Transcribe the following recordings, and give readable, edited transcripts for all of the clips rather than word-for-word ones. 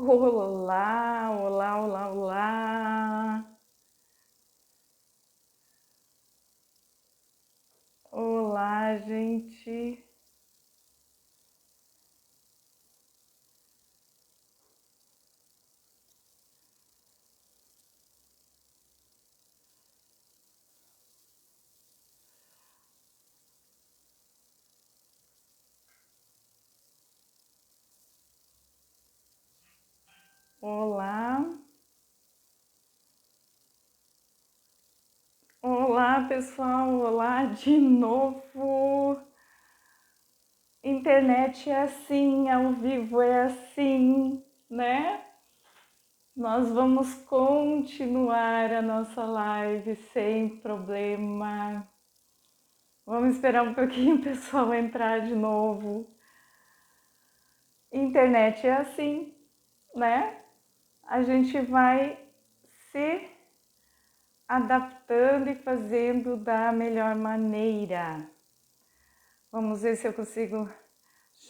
Olá, olá, olá, olá. Olá, gente. Olá. Olá, pessoal. Olá de novo. Internet é assim, ao vivo é assim, né? Nós vamos continuar a nossa live sem problema. Vamos esperar um pouquinho o pessoal entrar de novo. Internet é assim, né? A gente vai se adaptando e fazendo da melhor maneira. Vamos ver se eu consigo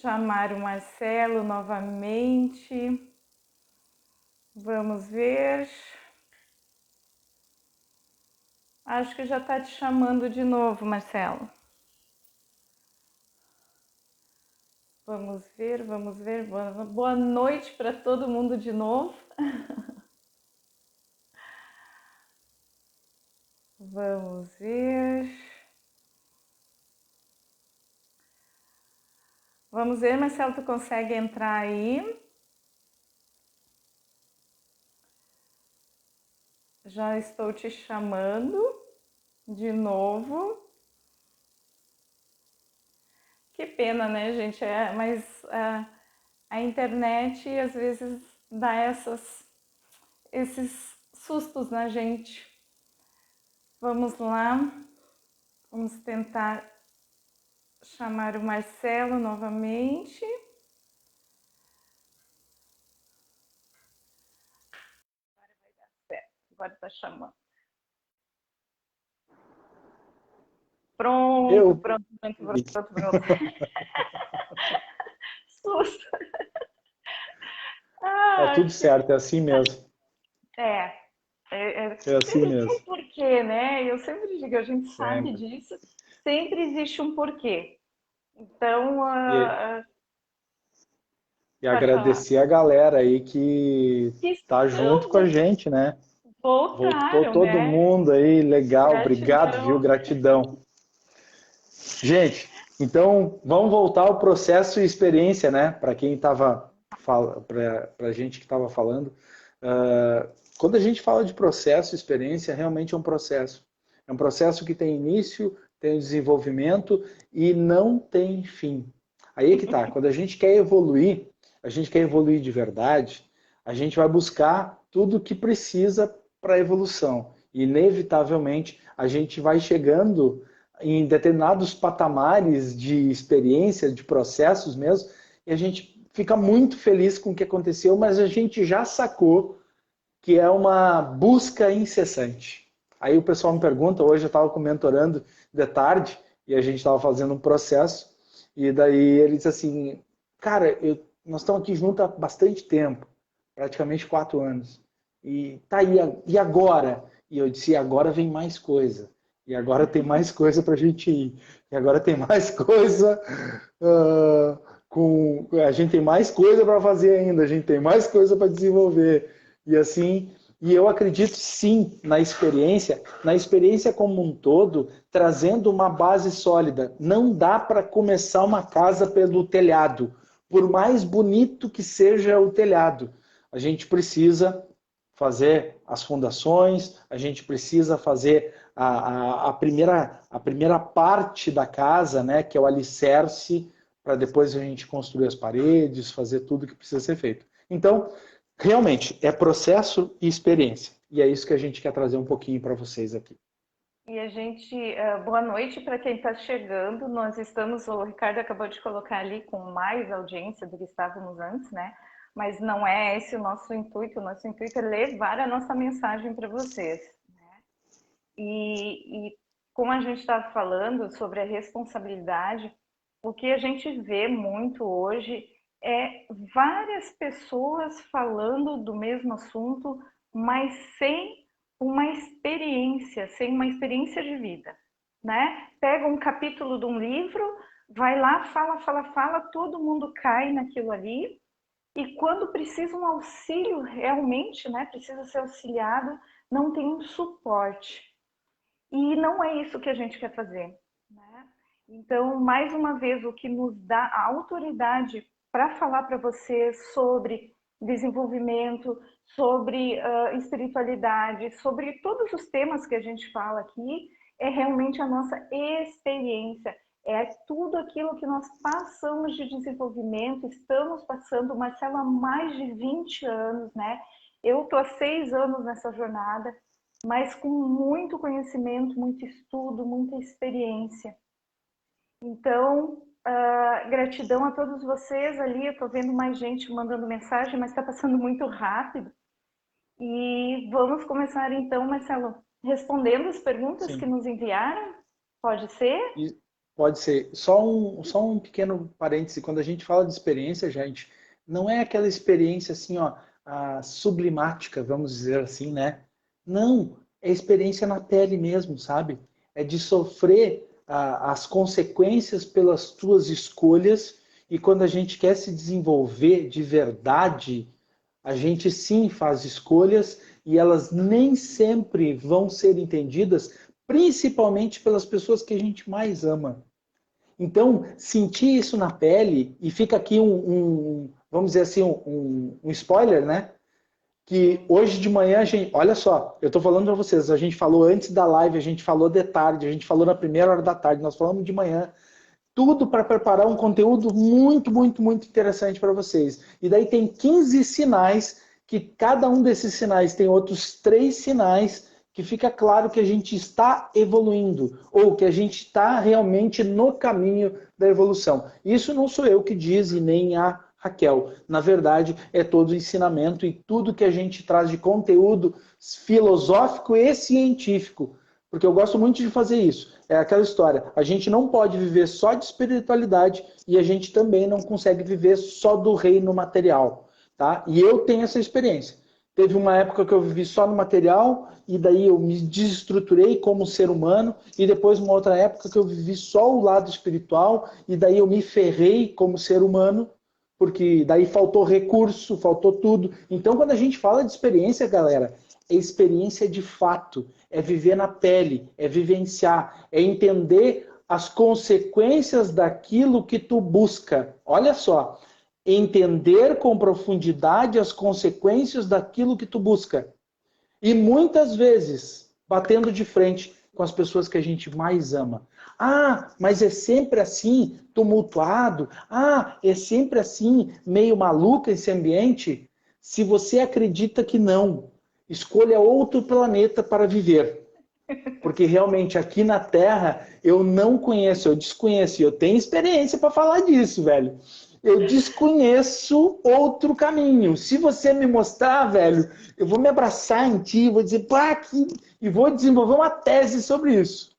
chamar o Marcelo novamente. Vamos ver. Acho que já está te chamando de novo, Marcelo. Vamos ver, vamos ver. Boa noite para todo mundo de novo. Vamos ver. Vamos ver, Marcelo, tu consegue entrar aí? Já estou te chamando de novo. Que pena, né, gente? Mas a internet às vezes dá esses sustos na gente. Vamos lá, vamos tentar chamar o Marcelo novamente. Agora vai dar certo, agora está chamando. Pronto, Eu. pronto, pronto, pronto, pronto. Susto! Tá Ah, tudo certo, é assim mesmo. é, É assim sempre tem um mesmo. porquê, né? Eu sempre digo, a gente sabe Sempre. disso, sempre existe um porquê. Então, E, e pode falar. agradecer a galera aí que Que tá junto com a estão, gente, né? Voltou voltaram, todo né? mundo aí, legal, obrigado, viu? Gratidão. Gratidão. Gente, então vamos voltar ao processo e experiência, né? Para quem estava, para a gente que estava falando. Quando a gente fala de processo e experiência, realmente é um processo. É um processo que tem início, tem desenvolvimento e não tem fim. Aí é que tá. Quando a gente quer evoluir de verdade, a gente vai buscar tudo o que precisa para a evolução. E, inevitavelmente, a gente vai chegando em determinados patamares de experiência, de processos mesmo, e a gente fica muito feliz com o que aconteceu, mas a gente já sacou que é uma busca incessante. Aí o pessoal me pergunta, hoje eu estava com o mentorando de tarde, e a gente estava fazendo um processo, e daí ele disse assim, cara, nós estamos aqui juntos há bastante tempo, praticamente 4 anos, e tá aí, e agora? E eu disse, agora vem mais coisa, e agora tem mais coisa para a gente ir, e agora tem mais coisa, a gente tem mais coisa para fazer ainda, a gente tem mais coisa para desenvolver, e assim, e eu acredito sim na experiência como um todo, trazendo uma base sólida. Não dá para começar uma casa pelo telhado, por mais bonito que seja o telhado. A gente precisa fazer as fundações, a gente precisa fazer a primeira parte da casa, né, que é o alicerce, para depois a gente construir as paredes, fazer tudo que precisa ser feito. Então, realmente, é processo e experiência. E é isso que a gente quer trazer um pouquinho para vocês aqui. E a gente, boa noite para quem está chegando. Nós estamos, o Ricardo acabou de colocar ali com mais audiência do que estávamos antes, né? Mas não é esse o nosso intuito é levar a nossa mensagem para vocês. E como a gente estava falando sobre a responsabilidade, o que a gente vê muito hoje várias pessoas falando do mesmo assunto, mas sem sem uma experiência de vida, né? Pega um capítulo de um livro, vai lá, fala, todo mundo cai naquilo ali, e quando precisa um auxílio realmente, né, precisa ser auxiliado, não tem um suporte. E não é isso que a gente quer fazer, né? Então, mais uma vez, o que nos dá a autoridade para falar para você sobre desenvolvimento, sobre espiritualidade, sobre todos os temas que a gente fala aqui, é realmente a nossa experiência, é tudo aquilo que nós passamos de desenvolvimento, estamos passando, Marcela, há mais de 20 anos, né? Eu estou há 6 anos nessa jornada, mas com muito conhecimento, muito estudo, muita experiência. Então, gratidão a todos vocês ali. Eu estou vendo mais gente mandando mensagem, mas está passando muito rápido. E vamos começar então, Marcelo, respondendo as perguntas que Sim. nos enviaram. Pode ser? Pode ser. Só um pequeno parêntese. Quando a gente fala de experiência, gente, não é aquela experiência assim, ó, sublimática, vamos dizer assim, né? Não, é experiência na pele mesmo, sabe? É de sofrer as consequências pelas tuas escolhas, e quando a gente quer se desenvolver de verdade, a gente sim faz escolhas e elas nem sempre vão ser entendidas, principalmente pelas pessoas que a gente mais ama. Então, sentir isso na pele, e fica aqui vamos dizer assim, um spoiler, né? Que hoje de manhã a gente, olha só, eu estou falando para vocês, a gente falou antes da live, a gente falou de tarde, a gente falou na primeira hora da tarde, nós falamos de manhã, tudo para preparar um conteúdo muito, muito, muito interessante para vocês. E daí tem 15 sinais, que cada um desses sinais tem outros 3 sinais, que fica claro que a gente está evoluindo, ou que a gente está realmente no caminho da evolução. Isso não sou eu que diz e nem a Raquel. Na verdade, é todo o ensinamento e tudo que a gente traz de conteúdo filosófico e científico. Porque eu gosto muito de fazer isso. É aquela história. A gente não pode viver só de espiritualidade e a gente também não consegue viver só do reino material. Tá? E eu tenho essa experiência. Teve uma época que eu vivi só no material e daí eu me desestruturei como ser humano, e depois uma outra época que eu vivi só o lado espiritual e daí eu me ferrei como ser humano, porque daí faltou recurso, faltou tudo. Então, quando a gente fala de experiência, galera, é experiência de fato, é viver na pele, é vivenciar, é entender as consequências daquilo que tu busca. Olha só, entender com profundidade as consequências daquilo que tu busca. E muitas vezes, batendo de frente com as pessoas que a gente mais ama. Ah, mas é sempre assim, tumultuado. Ah, é sempre assim, meio maluco esse ambiente. Se você acredita que não, escolha outro planeta para viver. Porque realmente aqui na Terra eu não conheço, eu desconheço. Eu tenho experiência para falar disso, velho. Eu desconheço outro caminho. Se você me mostrar, velho, eu vou me abraçar em ti, vou dizer, pá, aqui, e vou desenvolver uma tese sobre isso.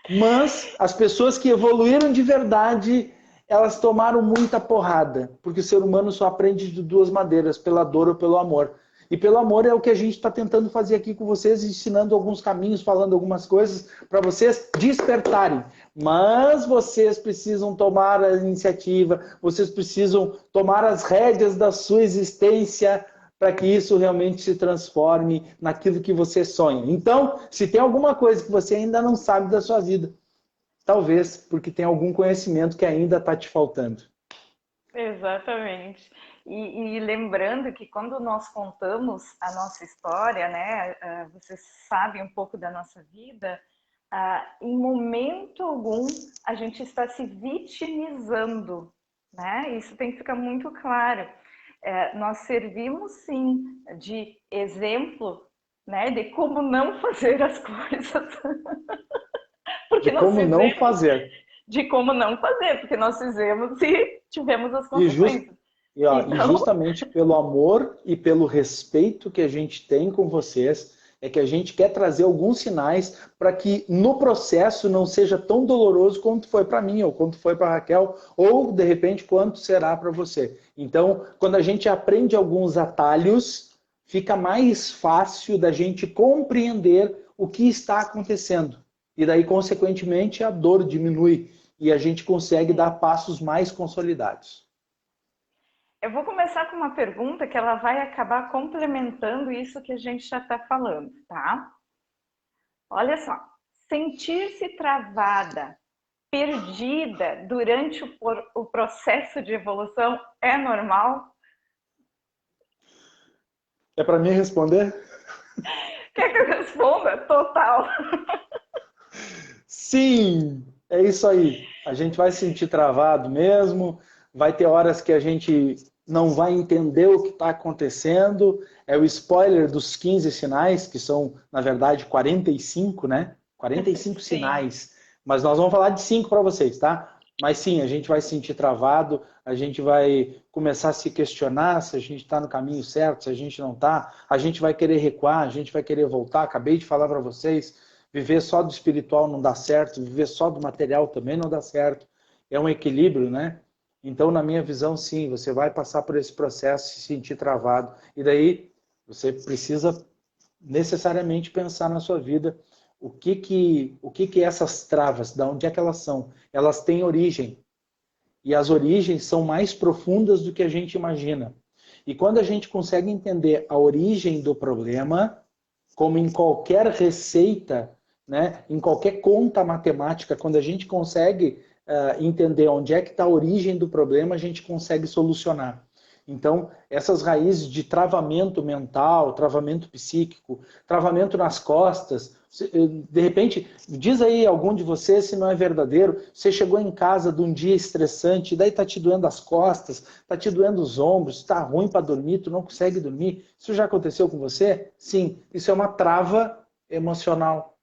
Mas as pessoas que evoluíram de verdade, elas tomaram muita porrada, porque o ser humano só aprende de 2 maneiras, pela dor ou pelo amor. E pelo amor é o que a gente está tentando fazer aqui com vocês, ensinando alguns caminhos, falando algumas coisas para vocês despertarem. Mas vocês precisam tomar a iniciativa, vocês precisam tomar as rédeas da sua existência para que isso realmente se transforme naquilo que você sonha. Então, se tem alguma coisa que você ainda não sabe da sua vida, talvez porque tem algum conhecimento que ainda está te faltando. Exatamente. E lembrando que quando nós contamos a nossa história, né, vocês sabem um pouco da nossa vida, em momento algum a gente está se vitimizando, né? Isso tem que ficar muito claro. Nós servimos sim de exemplo, né, de como não fazer as coisas, De porque nós como não fizemos, fazer. de como não fazer, porque nós fizemos e tivemos as E, just, consequências. e Então, justamente pelo amor e pelo respeito que a gente tem com vocês, É que a gente quer trazer alguns sinais para que no processo não seja tão doloroso quanto foi para mim, ou quanto foi para a Raquel, ou de repente quanto será para você. Então, quando a gente aprende alguns atalhos, fica mais fácil da gente compreender o que está acontecendo. E daí, consequentemente, a dor diminui e a gente consegue dar passos mais consolidados. Eu vou começar com uma pergunta que ela vai acabar complementando isso que a gente já está falando, tá? Olha só, sentir-se travada, perdida durante o processo de evolução é normal? É para mim responder? Quer que eu responda? Total. Sim, é isso aí. A gente vai se sentir travado mesmo, vai ter horas que a gente não vai entender o que está acontecendo. É o spoiler dos 15 sinais, que são, na verdade, 45, né? 45 Sim. sinais. Mas nós vamos falar de 5 para vocês, tá? Mas sim, a gente vai se sentir travado, a gente vai começar a se questionar se a gente está no caminho certo, se a gente não está, a gente vai querer recuar, a gente vai querer voltar. Acabei de falar para vocês, viver só do espiritual não dá certo, viver só do material também não dá certo. É um equilíbrio, né? Então, na minha visão, sim, você vai passar por esse processo, se sentir travado. E daí, você precisa necessariamente pensar na sua vida o que essas travas, de onde é que elas são? Elas têm origem. E as origens são mais profundas do que a gente imagina. E quando a gente consegue entender a origem do problema, como em qualquer receita, né, em qualquer conta matemática, quando a gente consegue entender onde é que está a origem do problema, a gente consegue solucionar. Então, essas raízes de travamento mental, travamento psíquico, travamento nas costas, de repente, diz aí algum de vocês se não é verdadeiro, você chegou em casa de um dia estressante, daí está te doendo as costas, está te doendo os ombros, está ruim para dormir, tu não consegue dormir. Isso já aconteceu com você? Sim, isso é uma trava emocional.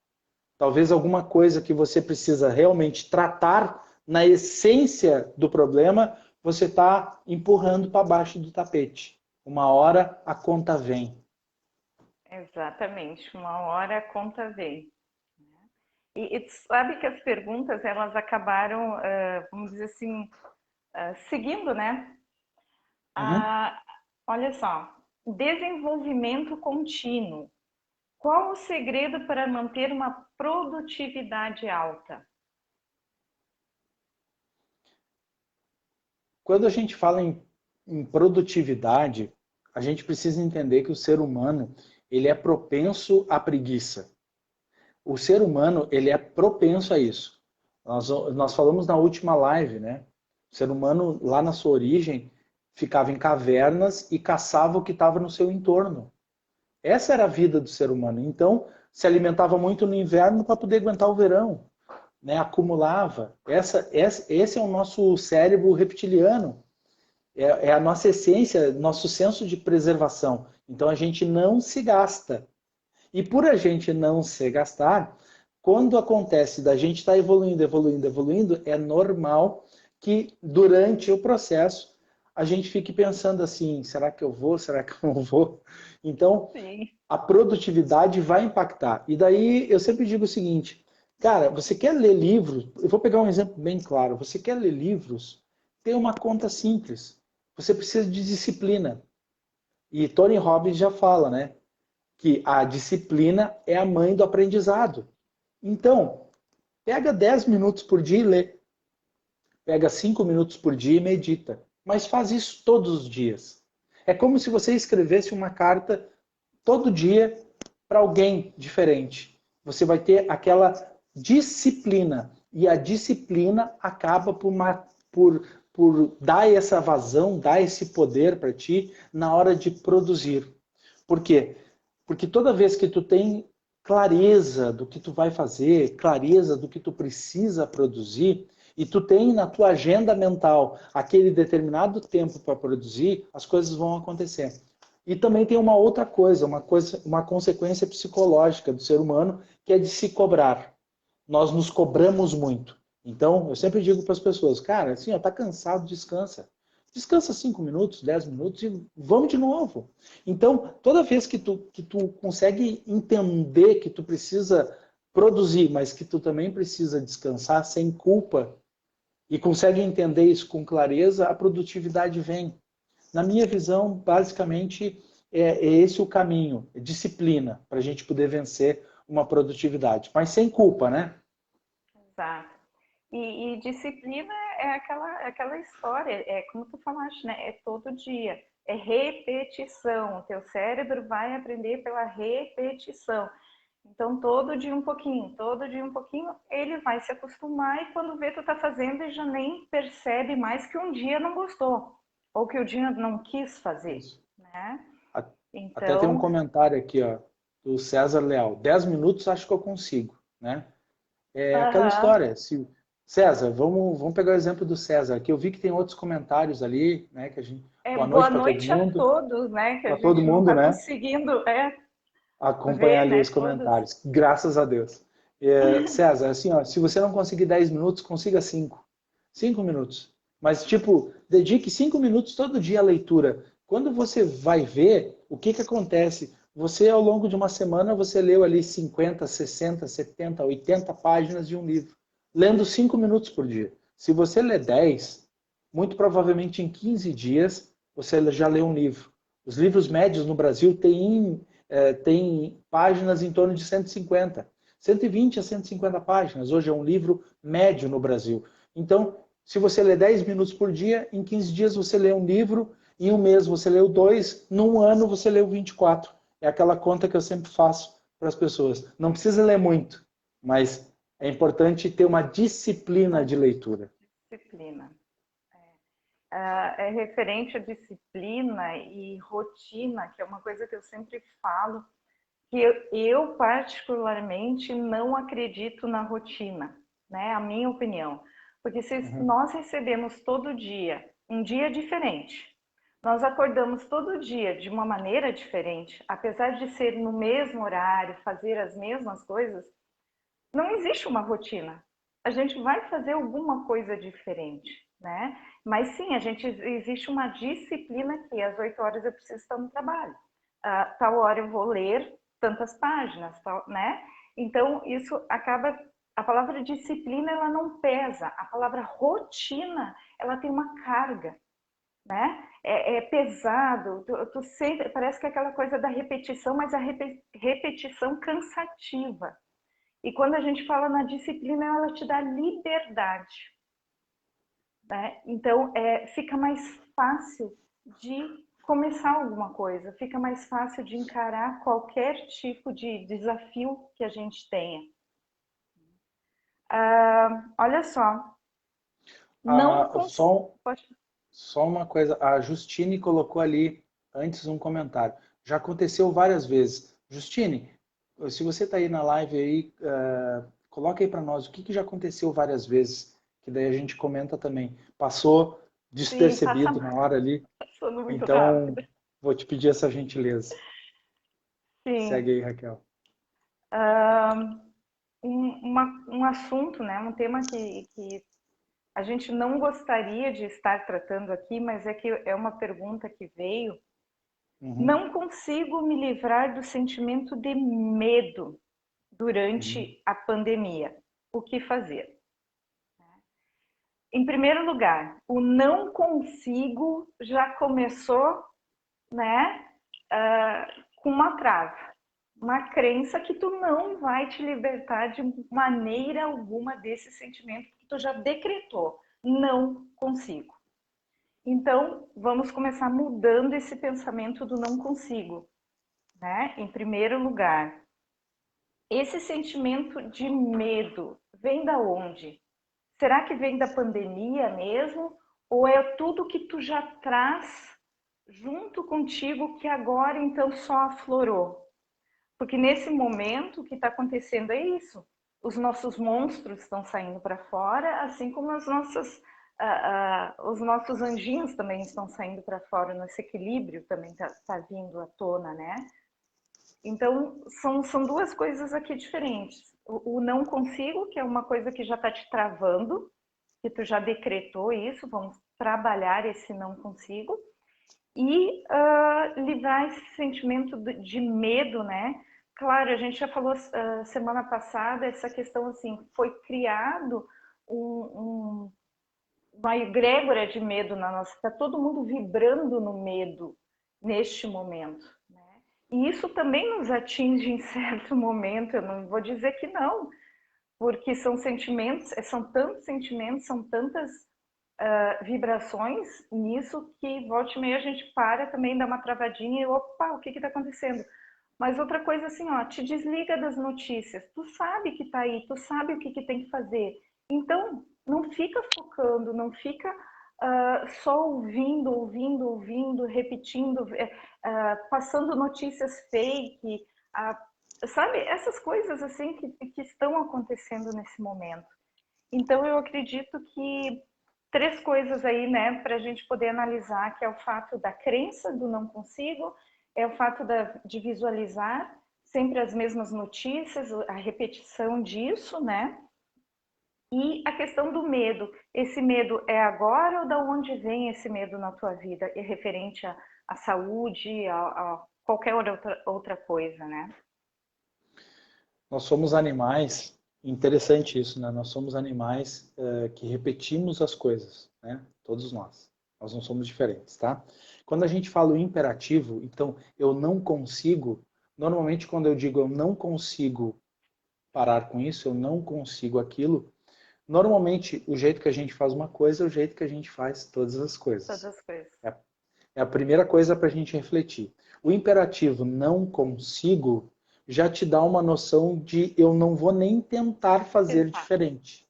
Talvez alguma coisa que você precisa realmente tratar na essência do problema, você está empurrando para baixo do tapete. Uma hora a conta vem. Exatamente, uma hora a conta vem. E tu sabe que as perguntas elas acabaram, vamos dizer assim, seguindo, né? Uhum. Ah, olha só, desenvolvimento contínuo. Qual o segredo para manter uma produtividade alta? Quando a gente fala em produtividade, a gente precisa entender que o ser humano ele é propenso à preguiça. O ser humano ele é propenso a isso. Nós falamos na última live, né? O ser humano, lá na sua origem, ficava em cavernas e caçava o que estava no seu entorno. Essa era a vida do ser humano. Então, se alimentava muito no inverno para poder aguentar o verão, né? Acumulava. Esse é o nosso cérebro reptiliano. É a nossa essência, nosso senso de preservação. Então, a gente não se gasta. E por a gente não se gastar, quando acontece da gente estar evoluindo, evoluindo, evoluindo, é normal que durante o processo a gente fique pensando assim, será que eu vou, será que eu não vou? Então, Sim. a produtividade vai impactar. E daí eu sempre digo o seguinte, cara, você quer ler livros? Eu vou pegar um exemplo bem claro. Você quer ler livros? Tem uma conta simples. Você precisa de disciplina. E Tony Robbins já fala, né? Que a disciplina é a mãe do aprendizado. Então, pega 10 minutos por dia e lê. Pega 5 minutos por dia e medita. Mas faz isso todos os dias. É como se você escrevesse uma carta todo dia para alguém diferente. Você vai ter aquela disciplina. E a disciplina acaba por dar essa vazão, dar esse poder para ti na hora de produzir. Por quê? Porque toda vez que tu tem clareza do que tu vai fazer, clareza do que tu precisa produzir, e tu tem na tua agenda mental aquele determinado tempo para produzir, as coisas vão acontecer. E também tem uma consequência psicológica do ser humano, que é de se cobrar. Nós nos cobramos muito. Então, eu sempre digo para as pessoas, cara, assim, ó, tá cansado, descansa. Descansa 5 minutos, 10 minutos e vamos de novo. Então, toda vez que tu consegue entender que tu precisa produzir, mas que tu também precisa descansar sem culpa e consegue entender isso com clareza, a produtividade vem. Na minha visão, basicamente, é esse o caminho, é disciplina, para a gente poder vencer uma produtividade, mas sem culpa, né? Exato. E disciplina é aquela história, é como tu falaste, né? É todo dia, é repetição. O teu cérebro vai aprender pela repetição. Então, todo dia um pouquinho, ele vai se acostumar e quando vê tu tá fazendo, ele já nem percebe mais que um dia não gostou ou que o dia não quis fazer, Isso. né? Até tem um Então, comentário aqui, ó, do César Leal. 10 minutos acho que eu consigo, né? É aquela aham. história. Se, César, vamos pegar o exemplo do César, que eu vi que tem outros comentários ali, né? Que a gente, É boa boa noite para todo noite a mundo, todos, né? Que a para todo gente não mundo, tá né? conseguindo Acompanhar ver, ali né? os Todos. comentários. Graças a Deus. César, assim, ó, se você não conseguir 10 minutos, consiga 5. 5 minutos. Mas, tipo, dedique 5 minutos todo dia à leitura. Quando você vai ver, o que que acontece? Você, ao longo de uma semana, você leu ali 50, 60, 70, 80 páginas de um livro. Lendo 5 minutos por dia. Se você lê 10, muito provavelmente em 15 dias, você já leu um livro. Os livros médios no Brasil têm páginas em torno de 150. 120 a 150 páginas. Hoje é um livro médio no Brasil. Então, se você lê 10 minutos por dia, em 15 dias você lê um livro, em um mês você leu 2, num ano você leu 24. É aquela conta que eu sempre faço para as pessoas. Não precisa ler muito, mas é importante ter uma disciplina Uma de leitura. disciplina. É referente à disciplina e rotina, que é uma coisa que eu sempre falo, que eu particularmente não acredito na rotina, né? A minha opinião. Porque se Uhum. nós recebemos todo dia um dia diferente, nós acordamos todo dia de uma maneira diferente, apesar de ser no mesmo horário, fazer as mesmas coisas, não existe uma rotina. A gente vai fazer alguma coisa diferente, né? Mas sim, existe uma disciplina que às 8 horas eu preciso estar no trabalho. Tal hora eu vou ler tantas páginas, tal, né? Então, isso acaba... A palavra disciplina, ela não pesa. A palavra rotina, ela tem uma carga, né? É pesado. Tu sempre, parece que é aquela coisa da repetição, mas a repetição cansativa. E quando a gente fala na disciplina, ela te dá liberdade, né? Então, fica mais fácil de começar alguma coisa, fica mais fácil de encarar qualquer tipo de desafio que a gente tenha. Olha só, não Ah, consigo... só uma coisa, a Justine colocou ali antes um comentário. Já aconteceu várias vezes. Justine, se você está aí na live aí, coloca aí para nós o que, que já aconteceu várias vezes, que daí a gente comenta também. Passou Sim, passa despercebido na hora ali, passando muito então rápido. vou te pedir essa gentileza. Segue Sim. aí, Raquel. Um assunto, né? Um tema que a gente não gostaria de estar tratando aqui, mas é que é uma pergunta que veio. Uhum, Não consigo me livrar do sentimento de medo uhum, durante a pandemia. O que fazer? Em primeiro lugar, o não consigo já começou, né, com uma trava, uma crença que tu não vai te libertar de maneira alguma desse sentimento que tu já decretou. Não consigo. Então, vamos começar mudando esse pensamento do não consigo, né? Em primeiro lugar, esse sentimento de medo vem da onde? Será que vem da pandemia mesmo? Ou é tudo que tu já traz junto contigo que agora então só aflorou? Porque nesse momento o que está acontecendo é isso. Os nossos monstros estão saindo para fora, assim como os nossos anjinhos também estão saindo para fora, nesse equilíbrio também está vindo à tona, né? Então, são duas coisas aqui diferentes. O não consigo, que é uma coisa que já está te travando, que tu já decretou isso, vamos trabalhar esse não consigo e livrar esse sentimento de medo, né? Claro, a gente já falou semana passada essa questão assim, foi criado uma egrégora de medo na nossa, está todo mundo vibrando no medo neste momento, né? E isso também nos atinge em certo momento, eu não vou dizer que não, porque são sentimentos, são tantos sentimentos, são tantas vibrações nisso que volta e meia a gente para também, dá uma travadinha e opa, o que está acontecendo? Mas outra coisa assim, ó, te desliga das notícias. Tu sabe que tá aí, tu sabe o que tem que fazer. Então, não fica focando, não fica só ouvindo, repetindo, passando notícias fake, sabe? Essas coisas assim que estão acontecendo nesse momento. Então, eu acredito que três coisas aí, né, para a gente poder analisar, que é o fato da crença do não consigo, é o fato de visualizar sempre as mesmas notícias, a repetição disso, né? E a questão do medo. Esse medo é agora ou da onde vem esse medo na tua vida? É referente à saúde, a qualquer outra coisa, né? Nós somos animais, interessante isso, né? Nós somos animais que repetimos as coisas, né? Todos nós. Nós não somos diferentes, tá? Quando a gente fala o imperativo, então eu não consigo, normalmente quando eu digo eu não consigo parar com isso, eu não consigo aquilo, normalmente o jeito que a gente faz uma coisa é o jeito que a gente faz todas as Todas coisas. as coisas. É a primeira coisa para a gente refletir. O imperativo não consigo já te dá uma noção de eu não vou nem tentar fazer Exato. diferente.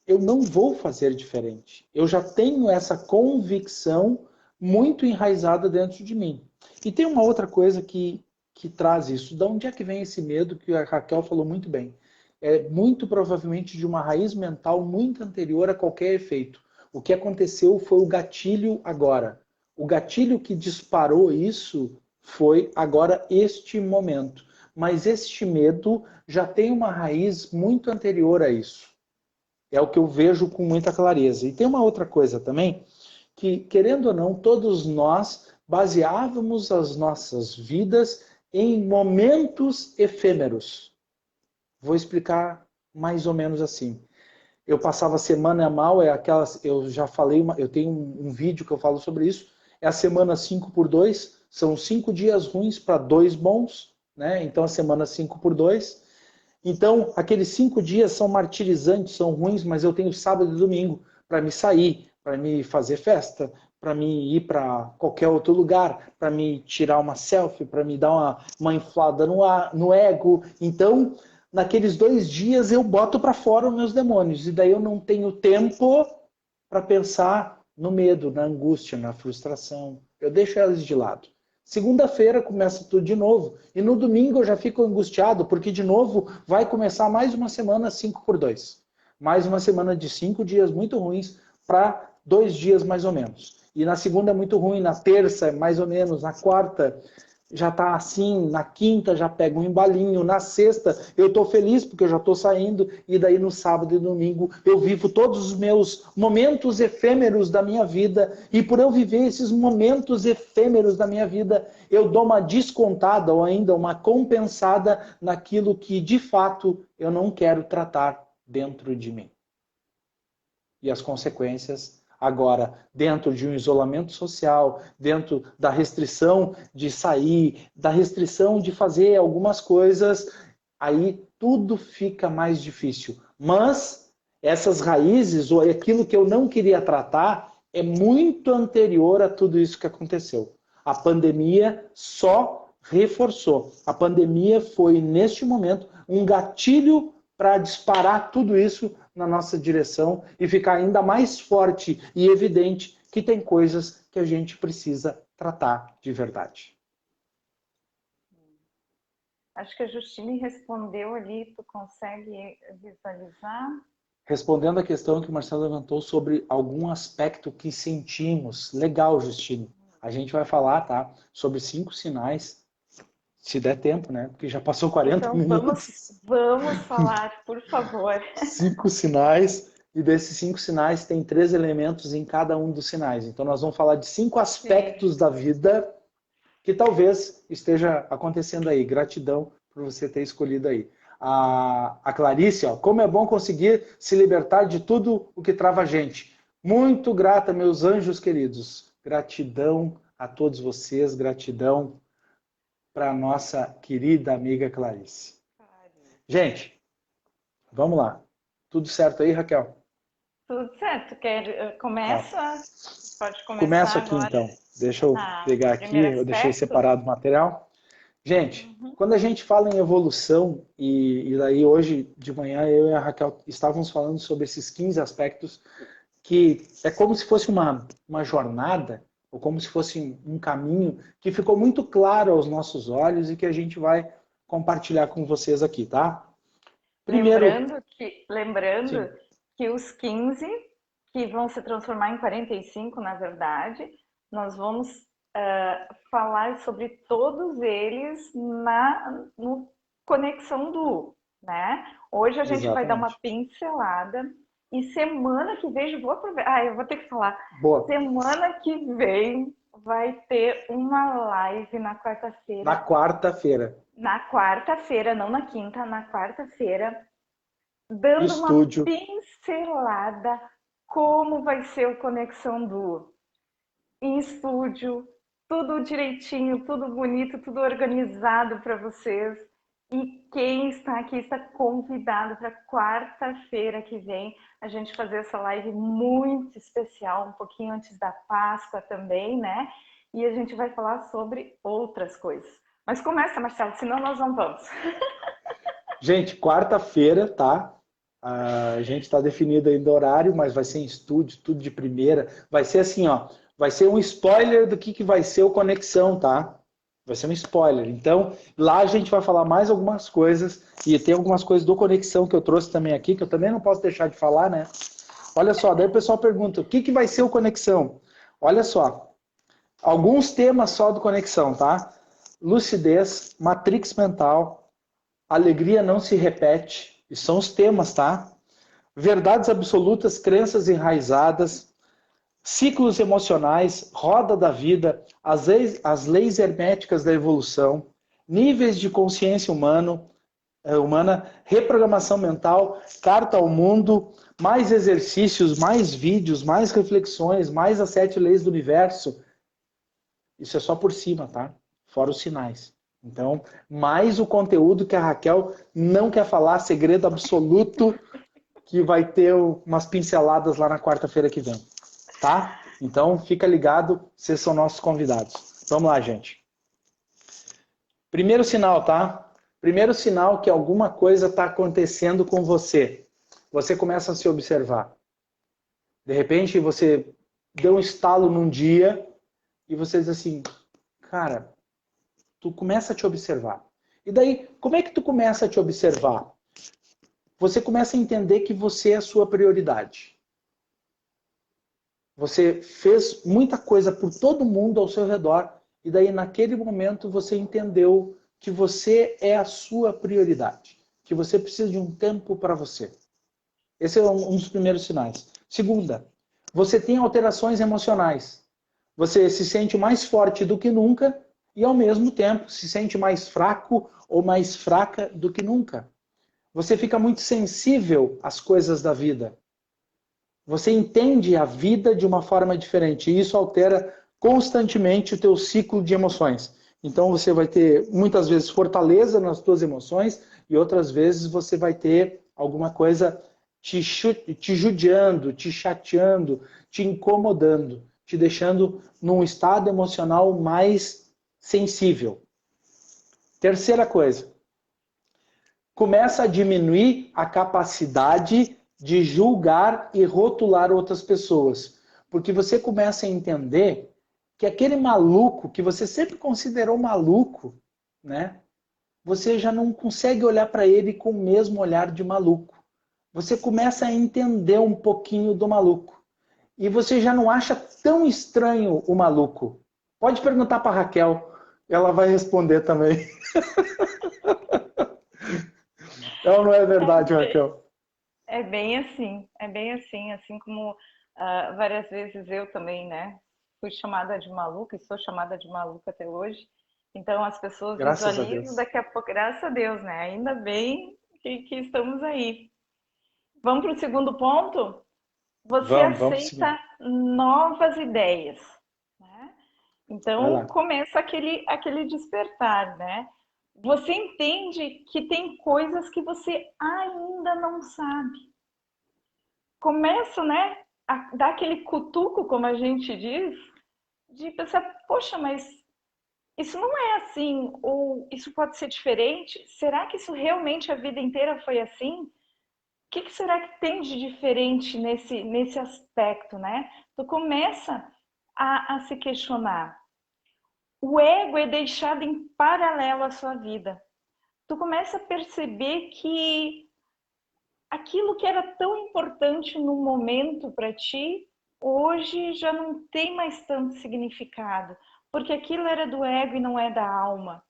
Eu não vou fazer diferente. Eu já tenho essa convicção muito enraizada dentro de mim. E tem uma outra coisa que traz isso. De onde é que vem esse medo que a Raquel falou muito bem? É muito provavelmente de uma raiz mental muito anterior a qualquer efeito. O que aconteceu foi o gatilho agora. O gatilho que disparou isso foi agora este momento. Mas este medo já tem uma raiz muito anterior a isso. É o que eu vejo com muita clareza. E tem uma outra coisa também, que, querendo ou não, todos nós baseávamos as nossas vidas em momentos efêmeros. Vou explicar mais ou menos assim. Eu passava a semana mal, é aquelas, eu já falei, eu tenho um vídeo que eu falo sobre isso, é a semana 5x2, são 5 dias ruins para 2 bons, né? Então a semana 5x2. Então, aqueles 5 dias são martirizantes, são ruins, mas eu tenho sábado e domingo para me sair, para me fazer festa, para me ir para qualquer outro lugar, para me tirar uma selfie, para me dar uma inflada no ego. Então, naqueles 2 dias eu boto para fora os meus demônios. E daí eu não tenho tempo para pensar no medo, na angústia, na frustração. Eu deixo elas de lado. Segunda-feira começa tudo de novo. E no domingo eu já fico angustiado, porque de novo vai começar mais uma semana 5x2. Mais uma semana de 5 dias muito ruins para 2 dias mais ou menos. E na segunda é muito ruim, na terça é mais ou menos, na quarta já está assim, na quinta já pega um embalinho, na sexta eu estou feliz porque eu já estou saindo, e daí no sábado e domingo eu vivo todos os meus momentos efêmeros da minha vida, e por eu viver esses momentos efêmeros da minha vida, eu dou uma descontada ou ainda uma compensada naquilo que de fato eu não quero tratar dentro de mim. E as consequências agora, dentro de um isolamento social, dentro da restrição de sair, da restrição de fazer algumas coisas, aí tudo fica mais difícil. Mas essas raízes, ou aquilo que eu não queria tratar, é muito anterior a tudo isso que aconteceu. A pandemia só reforçou. A pandemia foi, neste momento, um gatilho para disparar tudo isso na nossa direção e ficar ainda mais forte e evidente que tem coisas que a gente precisa tratar de verdade. Acho que a Justine respondeu ali, tu consegue visualizar? Respondendo a questão que o Marcelo levantou sobre algum aspecto que sentimos. Legal, Justine. A gente vai falar, tá? Sobre 5 sinais, se der tempo, né? Porque já passou 40 Então minutos. vamos falar, por favor. 5 sinais e desses 5 sinais tem 3 elementos em cada um dos sinais. Então nós vamos falar de 5 aspectos da vida que talvez esteja acontecendo aí. Gratidão por você ter escolhido aí. A Clarice, ó, como é bom conseguir se libertar de tudo o que trava a gente. Muito grata, meus anjos queridos. Gratidão a todos vocês, gratidão para a nossa querida amiga Clarice. Gente, vamos lá. Tudo certo aí, Raquel? Tudo certo. Começa? Pode começar Começo aqui agora. então. Deixa eu pegar aqui, eu deixei separado o material. Gente, quando a gente fala em evolução, e daí hoje de manhã eu e a Raquel estávamos falando sobre esses 15 aspectos, que é como se fosse uma jornada, ou como se fosse um caminho que ficou muito claro aos nossos olhos e que a gente vai compartilhar com vocês aqui, tá? Primeiro, lembrando que os 15, que vão se transformar em 45, na verdade, nós vamos falar sobre todos eles no Conexão Du, né? Hoje a gente vai dar uma pincelada e semana que vem, eu vou ter que falar. Boa. Semana que vem vai ter uma live na quarta-feira. Na quarta-feira. Na quarta-feira, não na quinta, na quarta-feira, dando uma pincelada como vai ser o Conexão Du. Em estúdio, tudo direitinho, tudo bonito, tudo organizado para vocês. E quem está aqui está convidado para quarta-feira que vem a gente fazer essa live muito especial, um pouquinho antes da Páscoa também, né? E a gente vai falar sobre outras coisas. Mas começa, Marcelo, senão nós não vamos. Gente, quarta-feira, tá? A gente está definido ainda o horário, mas vai ser em estúdio, tudo de primeira. Vai ser assim, ó. Vai ser um spoiler do que vai ser o Conexão, tá? Vai ser um spoiler. Então, lá a gente vai falar mais algumas coisas. E tem algumas coisas do Conexão que eu trouxe também aqui, que eu também não posso deixar de falar, né? Olha só, daí o pessoal pergunta, o que vai ser o Conexão? Olha só, alguns temas só do Conexão, tá? Lucidez, matrix mental, alegria não se repete, e são os temas, tá? Verdades absolutas, crenças enraizadas, ciclos emocionais, roda da vida, as leis herméticas da evolução, níveis de consciência humana, reprogramação mental, carta ao mundo, mais exercícios, mais vídeos, mais reflexões, mais as 7 leis do universo. Isso é só por cima, tá? Fora os sinais. Então, mais o conteúdo que a Raquel não quer falar, segredo absoluto, que vai ter umas pinceladas lá na quarta-feira que vem. Tá? Então, fica ligado, vocês são nossos convidados. Vamos lá, gente. Primeiro sinal, tá? Primeiro sinal que alguma coisa está acontecendo com você. Você começa a se observar. De repente, você deu um estalo num dia e você diz assim, cara, tu começa a te observar. E daí, como é que tu começa a te observar? Você começa a entender que você é a sua prioridade. Você fez muita coisa por todo mundo ao seu redor e daí naquele momento você entendeu que você é a sua prioridade, que você precisa de um tempo para você. Esse é um dos primeiros sinais. Segunda, você tem alterações emocionais. Você se sente mais forte do que nunca e ao mesmo tempo se sente mais fraco ou mais fraca do que nunca. Você fica muito sensível às coisas da vida. Você entende a vida de uma forma diferente e isso altera constantemente o teu ciclo de emoções. Então você vai ter muitas vezes fortaleza nas tuas emoções e outras vezes você vai ter alguma coisa te judiando, te chateando, te incomodando, te deixando num estado emocional mais sensível. Terceira coisa, começa a diminuir a capacidade de julgar e rotular outras pessoas. Porque você começa a entender que aquele maluco que você sempre considerou maluco, né? Você já não consegue olhar para ele com o mesmo olhar de maluco. Você começa a entender um pouquinho do maluco. E você já não acha tão estranho o maluco. Pode perguntar para a Raquel, ela vai responder também. Não é verdade, Raquel? é bem assim como várias vezes eu também, né? Fui chamada de maluca e sou chamada de maluca até hoje. Então as pessoas Graças a visualizam Deus. daqui a pouco, graças a Deus, né? Ainda bem que estamos aí. Vamos para o segundo ponto? Você Vamos seguir. aceita novas ideias, né? Vai Então lá. começa aquele despertar, né? Você entende que tem coisas que você ainda não sabe. Começa, né, a dar aquele cutuco, como a gente diz, de pensar, poxa, mas isso não é assim, ou isso pode ser diferente? Será que isso realmente a vida inteira foi assim? O que será que tem de diferente nesse aspecto, né? Tu começa a se questionar. O ego é deixado em paralelo à sua vida. Tu começa a perceber que aquilo que era tão importante no momento para ti, hoje já não tem mais tanto significado, porque aquilo era do ego e não é da alma,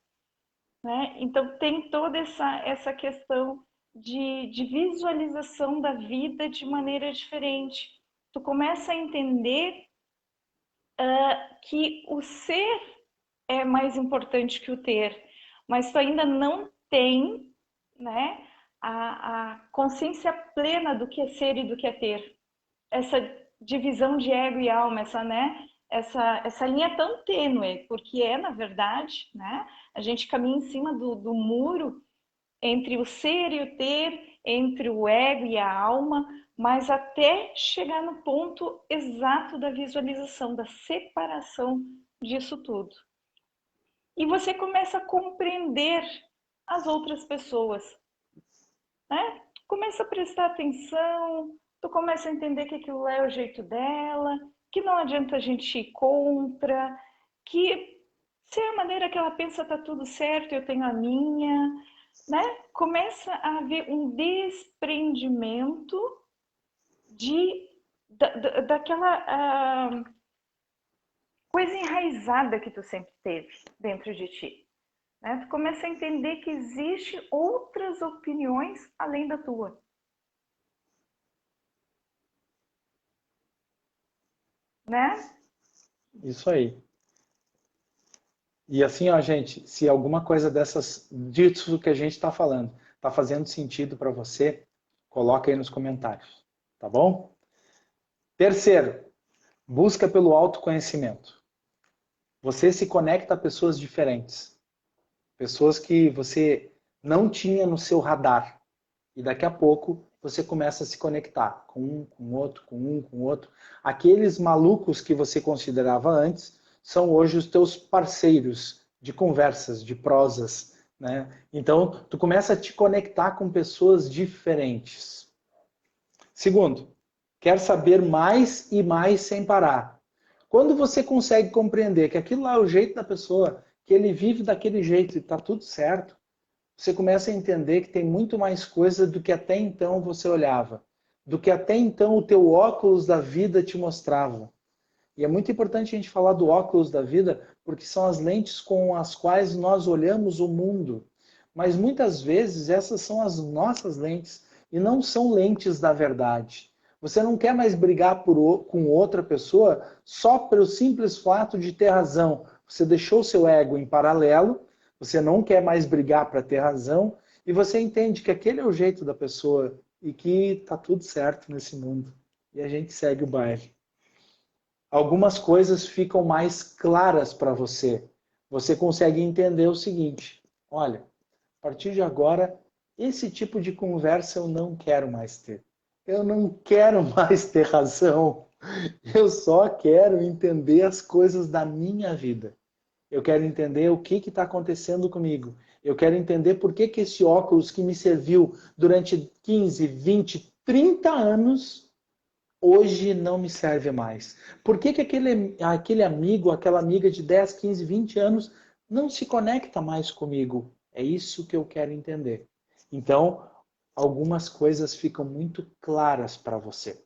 né? Então tem toda essa questão de visualização da vida de maneira diferente. Tu começa a entender que o ser é mais importante que o ter, mas tu ainda não tem, né, a consciência plena do que é ser e do que é ter. Essa divisão de ego e alma, essa linha tão tênue, porque é, na verdade, né, a gente caminha em cima do muro entre o ser e o ter, entre o ego e a alma, mas até chegar no ponto exato da visualização, da separação disso tudo. E você começa a compreender as outras pessoas, né? Começa a prestar atenção, tu começa a entender que aquilo é o jeito dela, que não adianta a gente ir contra, que se é a maneira que ela pensa tá tudo certo, eu tenho a minha, né? Começa a haver um desprendimento daquela coisa enraizada que tu sempre teve dentro de ti. Né? Tu começa a entender que existem outras opiniões além da tua. Né? Isso aí. E assim, ó, gente, se alguma coisa dessas, disso que a gente está falando, está fazendo sentido para você, coloca aí nos comentários, tá bom? Terceiro, busca pelo autoconhecimento. Você se conecta a pessoas diferentes, pessoas que você não tinha no seu radar. E daqui a pouco você começa a se conectar com um, com outro, com um, com outro. Aqueles malucos que você considerava antes são hoje os teus parceiros de conversas, de prosas, né? Então, tu começa a te conectar com pessoas diferentes. Segundo, quer saber mais e mais sem parar. Quando você consegue compreender que aquilo lá é o jeito da pessoa, que ele vive daquele jeito e está tudo certo, você começa a entender que tem muito mais coisa do que até então você olhava, do que até então o teu óculos da vida te mostrava. E é muito importante a gente falar do óculos da vida, porque são as lentes com as quais nós olhamos o mundo. Mas muitas vezes essas são as nossas lentes e não são lentes da verdade. Você não quer mais brigar com outra pessoa só pelo simples fato de ter razão. Você deixou seu ego em paralelo, você não quer mais brigar para ter razão e você entende que aquele é o jeito da pessoa e que está tudo certo nesse mundo. E a gente segue o baile. Algumas coisas ficam mais claras para você. Você consegue entender o seguinte: olha, a partir de agora, esse tipo de conversa eu não quero mais ter. Eu não quero mais ter razão. Eu só quero entender as coisas da minha vida. Eu quero entender o que está acontecendo comigo. Eu quero entender por que, que esse óculos que me serviu durante 15, 20, 30 anos hoje não me serve mais? Por que, que aquele amigo, aquela amiga de 10, 15, 20 anos não se conecta mais comigo? É isso que eu quero entender. Então, algumas coisas ficam muito claras para você.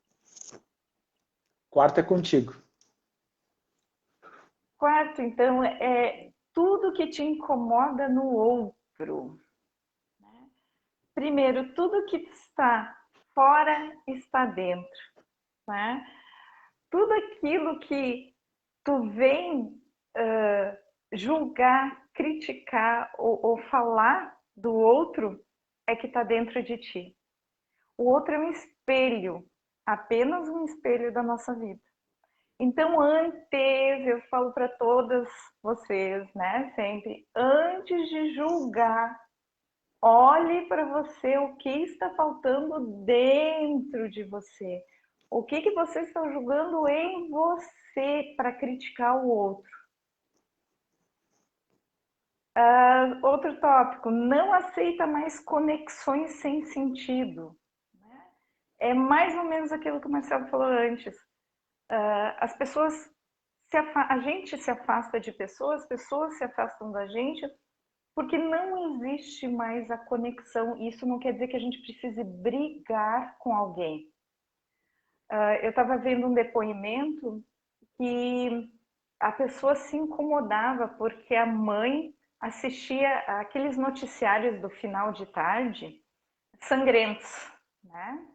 Quarto é contigo. Quarto, então, é tudo que te incomoda no outro. Primeiro, tudo que está fora está dentro, né? Tudo aquilo que tu vem julgar, criticar ou falar do outro é que está dentro de ti. O outro é um espelho, apenas um espelho da nossa vida. Então, antes, eu falo para todas vocês, né, sempre, antes de julgar, olhe para você o que está faltando dentro de você. O que você está julgando em você para criticar o outro. Outro tópico, não aceita mais conexões sem sentido. É mais ou menos aquilo que o Marcelo falou antes. As pessoas, a gente se afasta de pessoas, as pessoas se afastam da gente, porque não existe mais a conexão. Isso não quer dizer que a gente precise brigar com alguém. Eu estava vendo um depoimento que a pessoa se incomodava porque a mãe assistia aqueles noticiários do final de tarde sangrentos, né?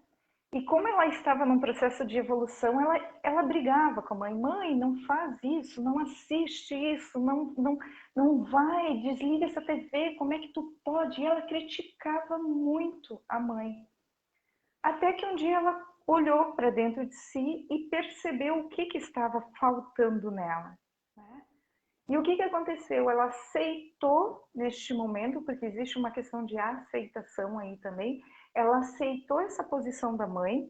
E como ela estava num processo de evolução, ela brigava com a mãe. Mãe, não faz isso, não assiste isso, não vai, desliga essa TV, como é que tu pode? E ela criticava muito a mãe. Até que um dia ela olhou para dentro de si e percebeu o que estava faltando nela. Né? E o que aconteceu? Ela aceitou neste momento, porque existe uma questão de aceitação aí também, ela aceitou essa posição da mãe.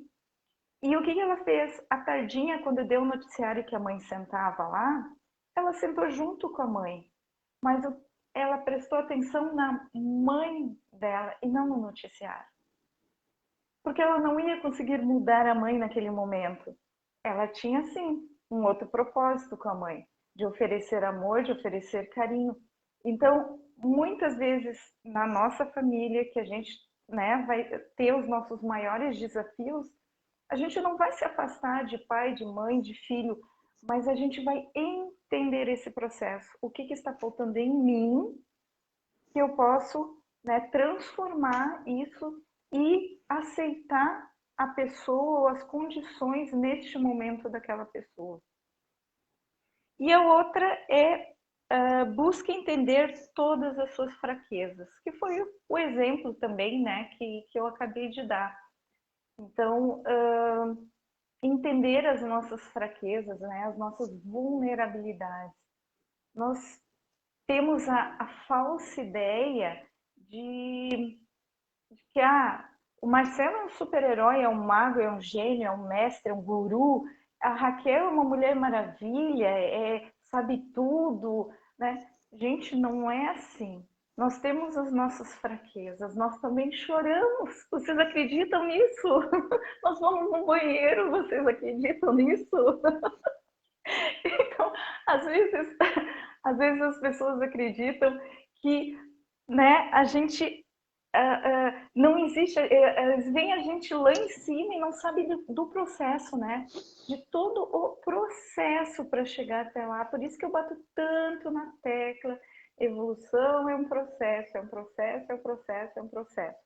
E o que ela fez? À tardinha, quando deu o noticiário que a mãe sentava lá, ela sentou junto com a mãe. Mas ela prestou atenção na mãe dela e não no noticiário. Porque ela não ia conseguir mudar a mãe naquele momento. Ela tinha, sim, um outro propósito com a mãe, de oferecer amor, de oferecer carinho. Então, muitas vezes, na nossa família, que a gente, né, vai ter os nossos maiores desafios, a gente não vai se afastar de pai, de mãe, de filho, mas a gente vai entender esse processo. O que está faltando em mim que eu posso, né, transformar isso e aceitar a pessoa ou as condições neste momento daquela pessoa. E a outra é busque entender todas as suas fraquezas, que foi o exemplo também, né, que eu acabei de dar. Então, entender as nossas fraquezas, né, as nossas vulnerabilidades. Nós temos a falsa ideia de que o Marcelo é um super-herói, é um mago, é um gênio, é um mestre, é um guru. A Raquel é uma mulher maravilha, sabe tudo, né? Gente, não é assim. Nós temos as nossas fraquezas, nós também choramos. Vocês acreditam nisso? Nós vamos no banheiro, vocês acreditam nisso? Então, às vezes, às vezes as pessoas acreditam que, né, a gente não existe, vem a gente lá em cima e não sabe do processo, né? De todo o processo para chegar até lá. Por isso que eu bato tanto na tecla. Evolução é um processo, é um processo, é um processo, é um processo.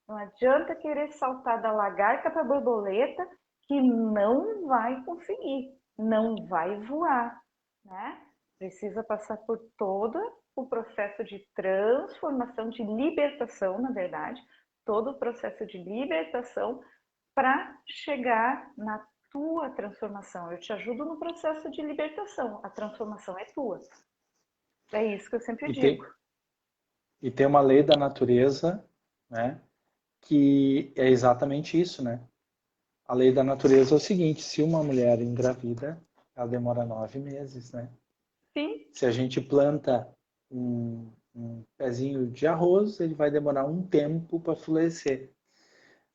Não adianta querer saltar da lagarta para a borboleta que não vai conseguir, não vai voar, né? Precisa passar por todo o processo de transformação, de libertação, na verdade, todo o processo de libertação para chegar na tua transformação. Eu te ajudo no processo de libertação, a transformação é tua. É isso que eu sempre E digo. tem uma lei da natureza, né, que é exatamente isso, né? A lei da natureza é o seguinte: se uma mulher engravida, ela demora 9 meses, né? Sim. Se a gente planta um pezinho de arroz, ele vai demorar um tempo para florescer.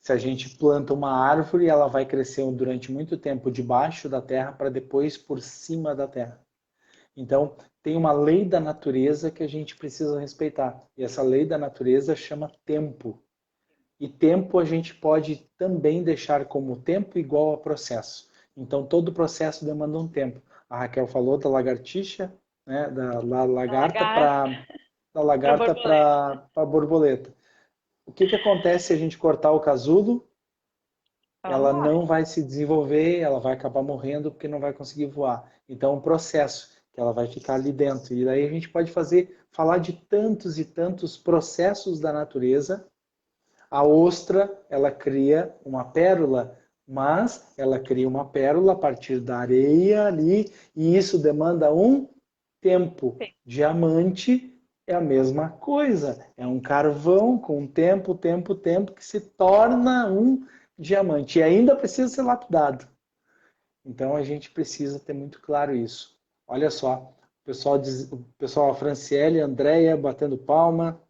Se a gente planta uma árvore, ela vai crescer durante muito tempo debaixo da terra para depois por cima da terra. Então, tem uma lei da natureza que a gente precisa respeitar. E essa lei da natureza chama tempo. E tempo a gente pode também deixar como tempo igual a processo. Então, todo processo demanda um tempo. A Raquel falou da lagartixa, né, da lagarta Borboleta. para borboleta. O que acontece se a gente cortar o casulo? ela Oh, não vai se desenvolver, ela vai acabar morrendo porque não vai conseguir voar. Então, é um processo que ela vai ficar ali dentro. E daí a gente pode falar de tantos e tantos processos da natureza. A ostra, ela cria uma pérola, mas ela cria uma pérola a partir da areia ali, e isso demanda um tempo. sim. Diamante é a mesma coisa, é um carvão com tempo, tempo, tempo, que se torna um diamante, e ainda precisa ser lapidado. Então a gente precisa ter muito claro isso. Olha só, o pessoal, a Franciele, a Andréia batendo palma,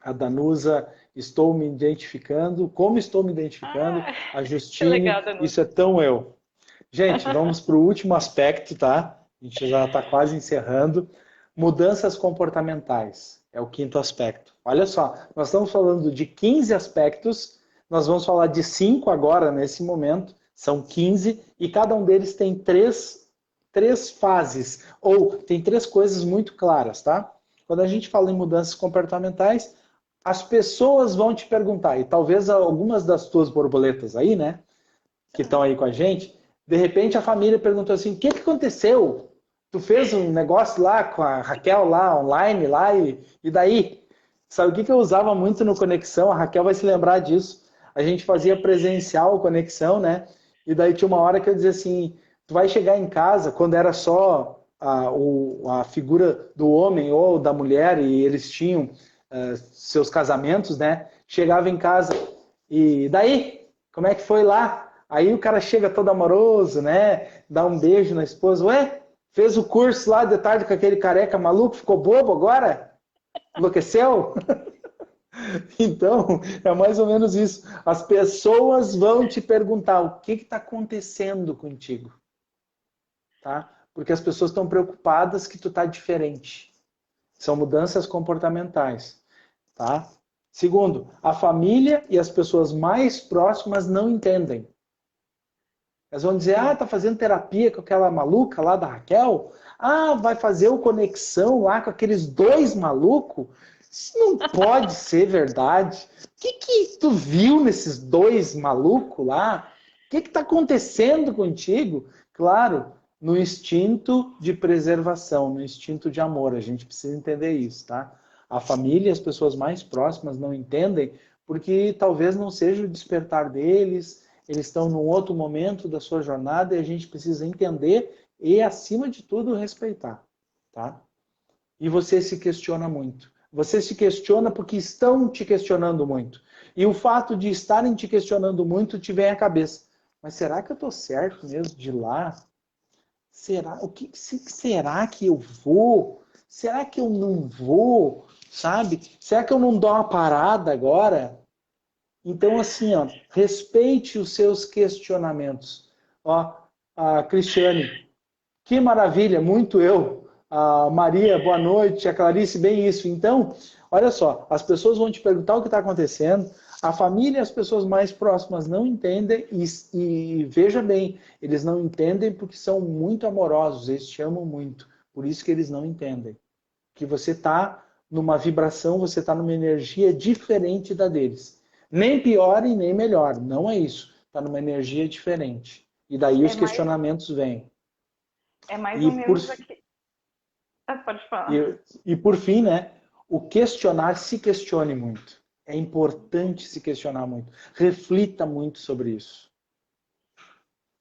a Danusa, estou me identificando. Como estou me identificando? Ah, A que legal, Justine, Danusa. isso é tão eu. Gente, vamos para o último aspecto, tá? A gente já está quase encerrando. Mudanças comportamentais é o quinto aspecto. Olha só, nós estamos falando de 15 aspectos, nós vamos falar de 5 agora, nesse momento, são 15, e cada um deles tem três fases, ou tem três coisas muito claras, tá? Quando a gente fala em mudanças comportamentais, as pessoas vão te perguntar, e talvez algumas das tuas borboletas aí, né, que estão aí com a gente, de repente a família perguntou assim: o que aconteceu? Tu fez um negócio lá com a Raquel lá online lá e daí? Sabe o que eu usava muito no Conexão? A Raquel vai se lembrar disso. A gente fazia presencial Conexão, né? E daí tinha uma hora que eu dizia assim: tu vai chegar em casa, quando era só a figura do homem ou da mulher e eles tinham seus casamentos, né? Chegava em casa e daí? Como é que foi lá? Aí o cara chega todo amoroso, né? Dá um beijo na esposa. Ué, fez o curso lá de tarde com aquele careca maluco, ficou bobo agora? Enlouqueceu? Então, é mais ou menos isso. As pessoas vão te perguntar o que está acontecendo contigo, tá? Porque as pessoas estão preocupadas que tu está diferente. São mudanças comportamentais, tá? Segundo, a família e as pessoas mais próximas não entendem. Elas vão dizer, ah, Sim. tá fazendo terapia com aquela maluca lá da Raquel? Ah, vai fazer o conexão lá com aqueles dois malucos? Isso não pode ser verdade. O que tu viu nesses dois malucos lá? O que tá acontecendo contigo? Claro, no instinto de preservação, no instinto de amor. A gente precisa entender isso, tá? A família e as pessoas mais próximas não entendem porque talvez não seja o despertar deles, eles estão num outro momento da sua jornada e a gente precisa entender e, acima de tudo, respeitar, tá? E você se questiona muito. Você se questiona porque estão te questionando muito. E o fato de estarem te questionando muito te vem à cabeça. Mas será que eu estou certo mesmo de ir lá? Será? O que será que eu vou? Será que eu não vou? Sabe? Será que eu não dou uma parada agora? Então, assim, ó, respeite os seus questionamentos. Ó, a Cristiane, que maravilha, muito eu. A Maria, boa noite. A Clarice, bem isso. Então, olha só, as pessoas vão te perguntar o que está acontecendo, a família e as pessoas mais próximas não entendem, e veja bem, eles não entendem porque são muito amorosos, eles te amam muito, por isso que eles não entendem. Que você está numa vibração, você está numa energia diferente da deles. Nem pior e nem melhor, não é isso. Está numa energia diferente. E daí É os mais, questionamentos vêm. é mais E ou por, menos aqui. Ah, pode falar. e, e por fim, né? O questionar, se questione muito. É importante se questionar muito. Reflita muito sobre isso.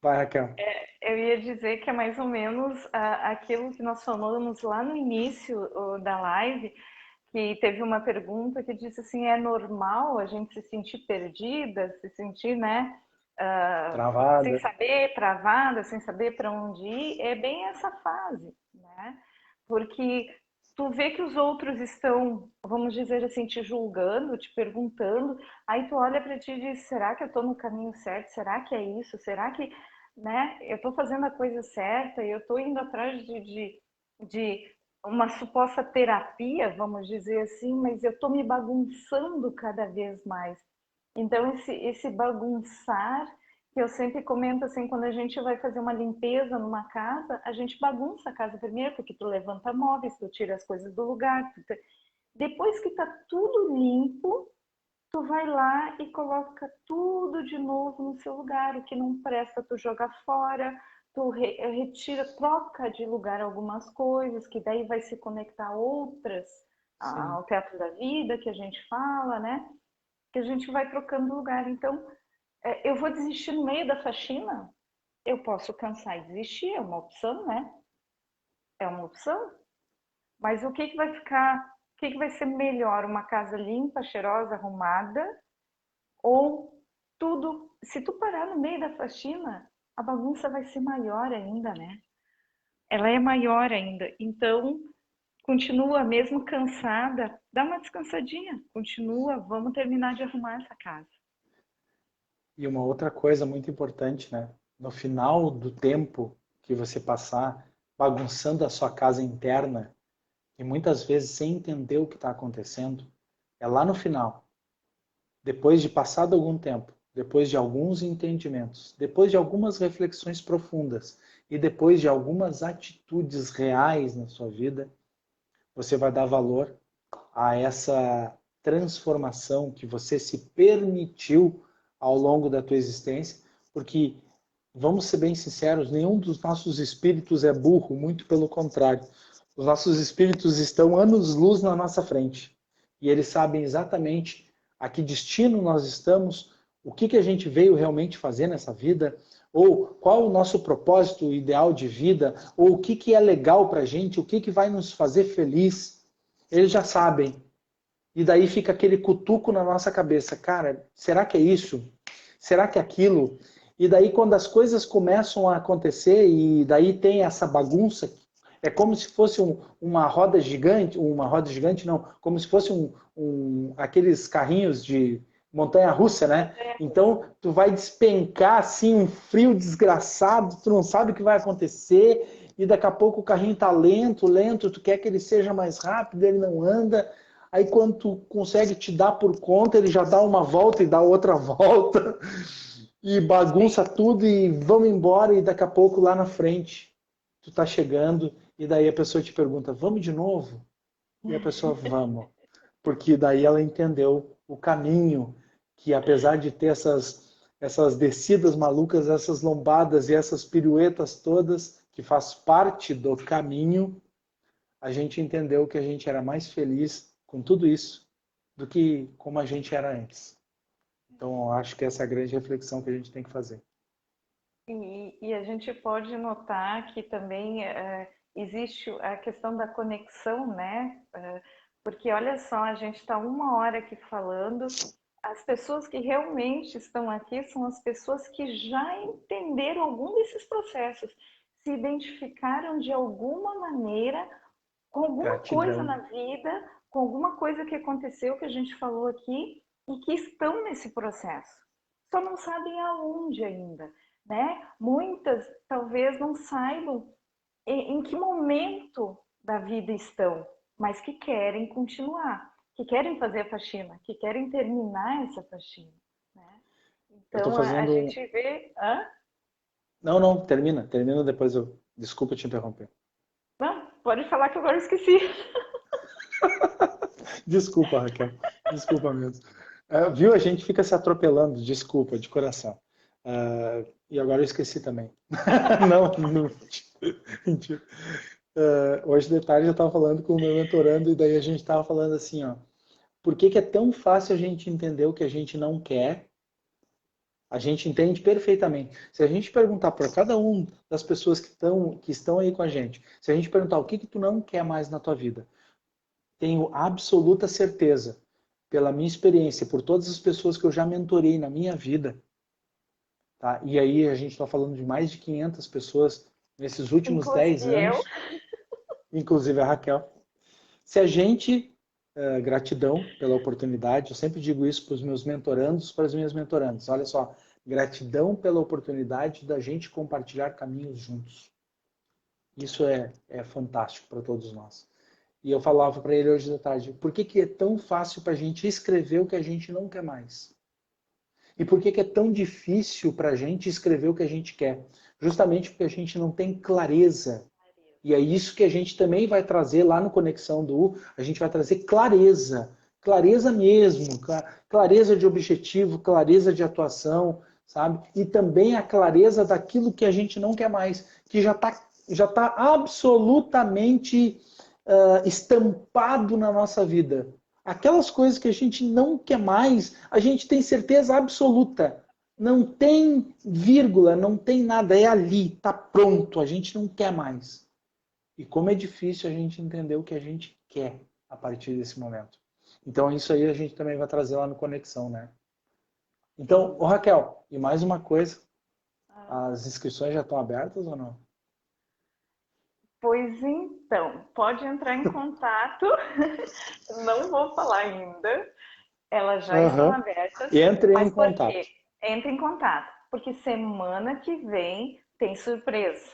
Vai, Raquel. Eu ia dizer que é mais ou menos aquilo que nós falamos lá no início da live, que teve uma pergunta que disse assim, é normal a gente se sentir perdida, se sentir, né, sem Travada. saber, travada, sem saber para onde ir, é bem essa fase, né? Porque tu vê que os outros estão, vamos dizer assim, te julgando, te perguntando, aí tu olha para ti e diz, será que eu estou no caminho certo? Será que é isso? Será que, né, eu estou fazendo a coisa certa? Eu estou indo atrás de uma suposta terapia, vamos dizer assim, mas eu estou me bagunçando cada vez mais. Então, esse bagunçar, que eu sempre comento assim, quando a gente vai fazer uma limpeza numa casa, a gente bagunça a casa primeiro, porque tu levanta móveis, tu tira as coisas do lugar. Depois que tá tudo limpo, tu vai lá e coloca tudo de novo no seu lugar. O que não presta, tu joga fora, tu retira, troca de lugar algumas coisas, que daí vai se conectar a outras, Sim. ao teatro da vida que a gente fala, né? Que a gente vai trocando lugar. Então, eu vou desistir no meio da faxina? Eu posso cansar e desistir, é uma opção, né? É uma opção. Mas o que que vai ficar, o que que vai ser melhor? Uma casa limpa, cheirosa, arrumada? Ou tudo, se tu parar no meio da faxina, a bagunça vai ser maior ainda, né? Ela é maior ainda. Então, continua mesmo cansada, dá uma descansadinha, continua, vamos terminar de arrumar essa casa. E uma outra coisa muito importante, né? No final do tempo que você passar bagunçando a sua casa interna, e muitas vezes sem entender o que está acontecendo, é lá no final, depois de passado algum tempo, depois de alguns entendimentos, depois de algumas reflexões profundas e depois de algumas atitudes reais na sua vida, você vai dar valor a essa transformação que você se permitiu ao longo da tua existência, porque vamos ser bem sinceros, nenhum dos nossos espíritos é burro, muito pelo contrário. Os nossos espíritos estão anos-luz na nossa frente. E eles sabem exatamente a que destino nós estamos, o que a gente veio realmente fazer nessa vida, ou qual o nosso propósito ideal de vida, ou o que é legal para a gente, o que vai nos fazer feliz. Eles já sabem. E daí fica aquele cutuco na nossa cabeça. Cara, será que é isso? Será que é aquilo? E daí quando as coisas começam a acontecer e daí tem essa bagunça, é como se fosse uma roda gigante não, como se fosse aqueles carrinhos de montanha-russa, né? Então tu vai despencar assim, um frio desgraçado, tu não sabe o que vai acontecer e daqui a pouco o carrinho tá lento, lento, tu quer que ele seja mais rápido, ele não anda. Aí quando tu consegue te dar por conta, ele já dá uma volta e dá outra volta e bagunça tudo e vamos embora e daqui a pouco lá na frente tu tá chegando e daí a pessoa te pergunta, vamos de novo? E a pessoa, vamos. Porque daí ela entendeu o caminho que apesar de ter essas descidas malucas, essas lombadas e essas piruetas todas, que faz parte do caminho, a gente entendeu que a gente era mais feliz com tudo isso do que como a gente era antes. Então, eu acho que essa é a grande reflexão que a gente tem que fazer. E a gente pode notar que também existe a questão da conexão, né? Porque olha só, a gente está uma hora aqui falando, as pessoas que realmente estão aqui são as pessoas que já entenderam algum desses processos, se identificaram de alguma maneira com alguma coisa Gratidão. na vida, com alguma coisa que aconteceu que a gente falou aqui e que estão nesse processo. Só não sabem aonde ainda, né? Muitas talvez não saibam em que momento da vida estão, mas que querem continuar, que querem fazer a faxina, que querem terminar essa faxina, né? Eu estou Então a fazendo. gente vê, hã? Não, não, termina. Termina depois eu. Desculpa te interromper. Não, pode falar que agora eu esqueci. Desculpa, Raquel. Desculpa mesmo. Viu? A gente fica se atropelando. Desculpa, de coração. E agora eu esqueci também. Não, não. Mentira. Hoje de tarde eu estava falando com o meu mentorando e daí a gente estava falando assim, ó. Por que é tão fácil a gente entender o que a gente não quer? A gente entende perfeitamente. Se a gente perguntar para cada um das pessoas que estão aí com a gente, se a gente perguntar o que tu não quer mais na tua vida, tenho absoluta certeza, pela minha experiência, por todas as pessoas que eu já mentorei na minha vida, tá? E aí a gente está falando de mais de 500 pessoas nesses últimos 10 Inclusive eu. anos, inclusive a Raquel. Se a gente, gratidão pela oportunidade, eu sempre digo isso para os meus mentorandos, para as minhas mentorandas. Olha só, gratidão pela oportunidade da gente compartilhar caminhos juntos. Isso é fantástico para todos nós. E eu falava para ele hoje de tarde, por que é tão fácil para a gente escrever o que a gente não quer mais? E por que é tão difícil para a gente escrever o que a gente quer? Justamente porque a gente não tem clareza. E é isso que a gente também vai trazer lá no Conexão do U, a gente vai trazer clareza. clareza mesmo, clareza de objetivo, clareza de atuação, sabe? E também a clareza daquilo que a gente não quer mais, que já tá absolutamente estampado na nossa vida. Aquelas coisas que a gente não quer mais, a gente tem certeza absoluta. Não tem vírgula, não tem nada, é ali, tá pronto, a gente não quer mais. E como é difícil a gente entender o que a gente quer a partir desse momento. Então isso aí a gente também vai trazer lá no Conexão, né? Então, ô Sim. Raquel, e mais uma coisa, Ah, as inscrições já estão abertas ou não? pois então, pode entrar em contato. Não vou falar ainda. Elas já estão Aham. abertas. Entre em Mas por quê? contato. Entre em contato. Porque semana que vem tem surpresa.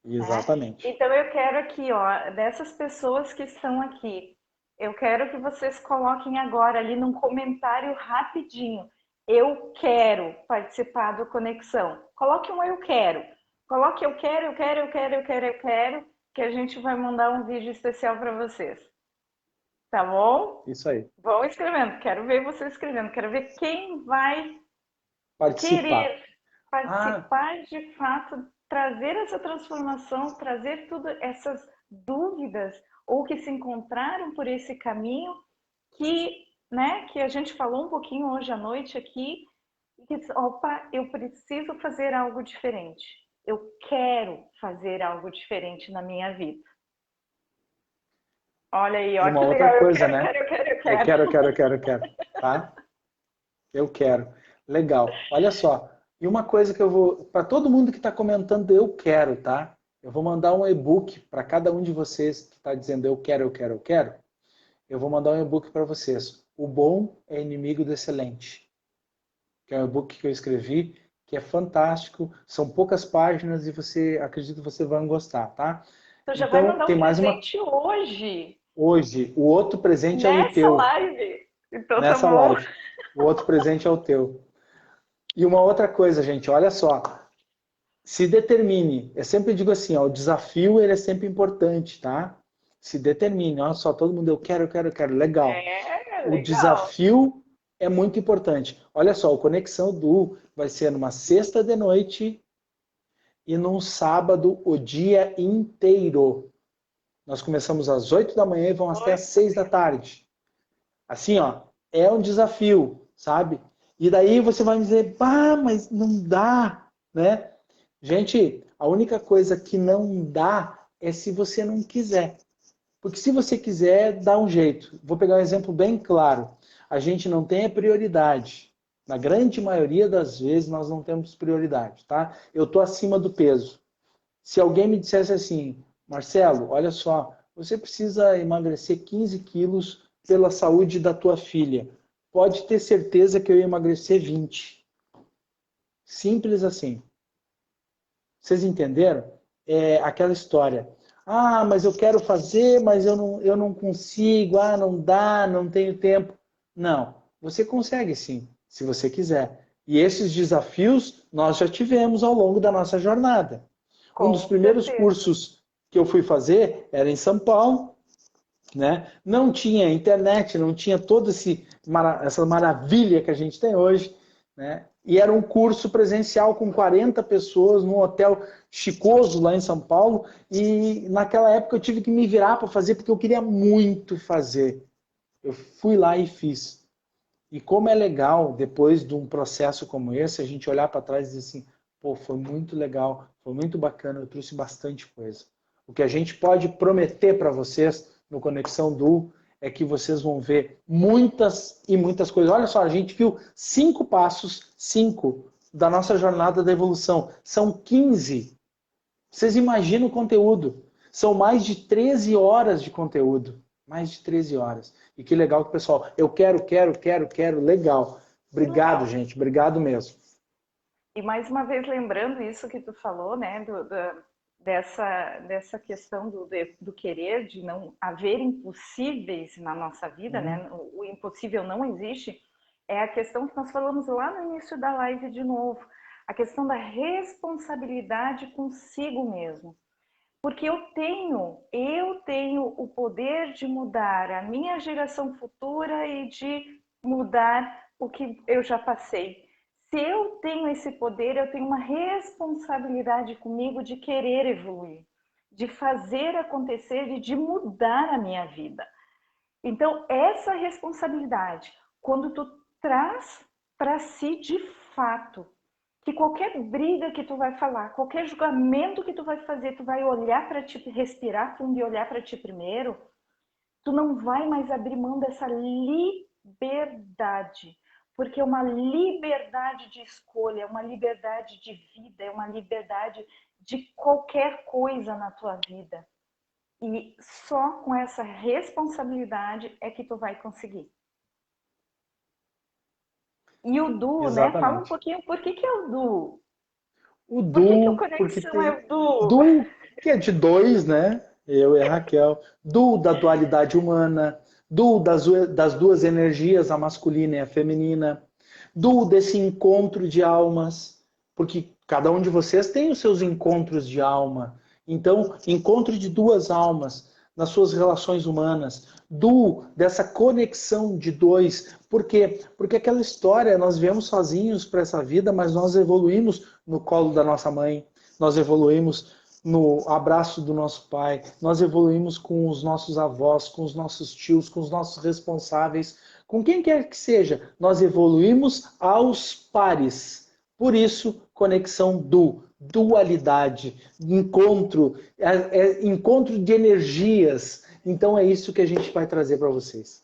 Né? Exatamente. Então eu quero aqui, ó, dessas pessoas que estão aqui, eu quero que vocês coloquem agora ali num comentário rapidinho. Eu quero participar do Conexão. Coloque um eu quero. Coloque eu quero, eu quero, eu quero, eu quero, eu quero, que a gente vai mandar um vídeo especial para vocês. Tá bom? Isso aí. Vão escrevendo. Quero ver vocês escrevendo. Quero ver quem vai Participar. querer Ah, participar de fato, trazer essa transformação, trazer todas essas dúvidas ou que se encontraram por esse caminho que, né, que a gente falou um pouquinho hoje à noite aqui, e que diz, opa, eu preciso fazer algo diferente. Eu quero fazer algo diferente na minha vida. Olha aí, e ó, uma que outra legal. Eu coisa, quero, né? quero, eu quero, eu Eu quero. quero, eu quero, eu quero, eu quero. Tá? Eu quero. Legal. Olha só. E uma coisa que eu vou. Para todo mundo que está comentando, eu quero, tá? Eu vou mandar um e-book para cada um de vocês que está dizendo eu quero, eu quero, eu quero. Eu vou mandar um e-book para vocês. O bom é inimigo do excelente. Que é um e-book que eu escrevi, que é fantástico. São poucas páginas e você, acredito que vocês vão gostar, tá? Tu já vai Então, mandar tem um mais uma. presente hoje, Hoje, o outro presente é o nessa teu, live. Então tá nessa bom. live. O outro presente é o teu. E uma outra coisa, gente, olha só. Se determine. Eu sempre digo assim, ó, o desafio ele é sempre importante, tá? Se determine. Olha só, todo mundo, eu quero, eu quero, eu quero. Legal. É, O legal. desafio é muito importante. Olha só, o Conexão Du vai ser numa sexta de noite e num sábado o dia inteiro. Nós começamos às 8 da manhã e vamos até às 8 da 6 da manhã. tarde. Assim, ó, é um desafio, sabe? E daí você vai me dizer, bah, mas não dá, né? Gente, a única coisa que não dá é se você não quiser. Porque se você quiser, dá um jeito. Vou pegar um exemplo bem claro. A gente não tem a prioridade. Na grande maioria das vezes, nós não temos prioridade, tá? Eu estou acima do peso. Se alguém me dissesse assim, Marcelo, olha só, você precisa emagrecer 15 quilos pela saúde da tua filha. Pode ter certeza que eu ia emagrecer 20. Simples assim. Vocês entenderam? É aquela história. Ah, mas eu quero fazer, mas eu não consigo. Ah, não dá, não tenho tempo. Não, você consegue sim, se você quiser. E esses desafios nós já tivemos ao longo da nossa jornada. Um dos Com primeiros certeza. cursos que eu fui fazer era em São Paulo, né? Não tinha internet, não tinha toda essa maravilha que a gente tem hoje, né? E era um curso presencial com 40 pessoas num hotel chicoso lá em São Paulo. E naquela época eu tive que me virar para fazer porque eu queria muito fazer. Eu fui lá e fiz. E como é legal, depois de um processo como esse, a gente olhar para trás e dizer assim, pô, foi muito legal, foi muito bacana, eu trouxe bastante coisa. O que a gente pode prometer para vocês no Conexão Duo é que vocês vão ver muitas e muitas coisas. Olha só, a gente viu 5 passos, 5 da nossa jornada da evolução. São 15. Vocês imaginam o conteúdo. São mais de 13 horas de conteúdo. Mais de 13 horas. E que legal que o pessoal, eu quero, quero, quero, quero, legal. Que Obrigado, legal. gente. Obrigado mesmo. E mais uma vez lembrando isso que tu falou, né, dessa questão do querer, de não haver impossíveis na nossa vida, Hum, né? O impossível não existe, é a questão que nós falamos lá no início da live de novo, a questão da responsabilidade consigo mesmo. Porque eu tenho o poder de mudar a minha geração futura e de mudar o que eu já passei. Se eu tenho esse poder, eu tenho uma responsabilidade comigo de querer evoluir, de fazer acontecer e de mudar a minha vida. Então, essa responsabilidade, quando tu traz para si de fato, que qualquer briga que tu vai falar, qualquer julgamento que tu vai fazer, tu vai olhar para ti, respirar fundo e olhar para ti primeiro, tu não vai mais abrir mão dessa liberdade, porque é uma liberdade de escolha, é uma liberdade de vida, é uma liberdade de qualquer coisa na tua vida. E só com essa responsabilidade é que tu vai conseguir. E o Du, né? Fala um Exatamente. pouquinho por que é o Du? O Por que o Du, porque Conexão é tem o Du? Du, que é de dois, né? Eu e a Raquel. Du da dualidade humana, Du das duas energias, a masculina e a feminina, Du desse encontro de almas, porque cada um de vocês tem os seus encontros de alma. Então, encontro de duas almas nas suas relações humanas, dessa conexão de dois. Por quê? Porque aquela história, nós viemos sozinhos para essa vida, mas nós evoluímos no colo da nossa mãe, nós evoluímos no abraço do nosso pai, nós evoluímos com os nossos avós, com os nossos tios, com os nossos responsáveis, com quem quer que seja, nós evoluímos aos pares. Por isso, conexão dualidade, encontro, encontro de energias. Então é isso que a gente vai trazer para vocês.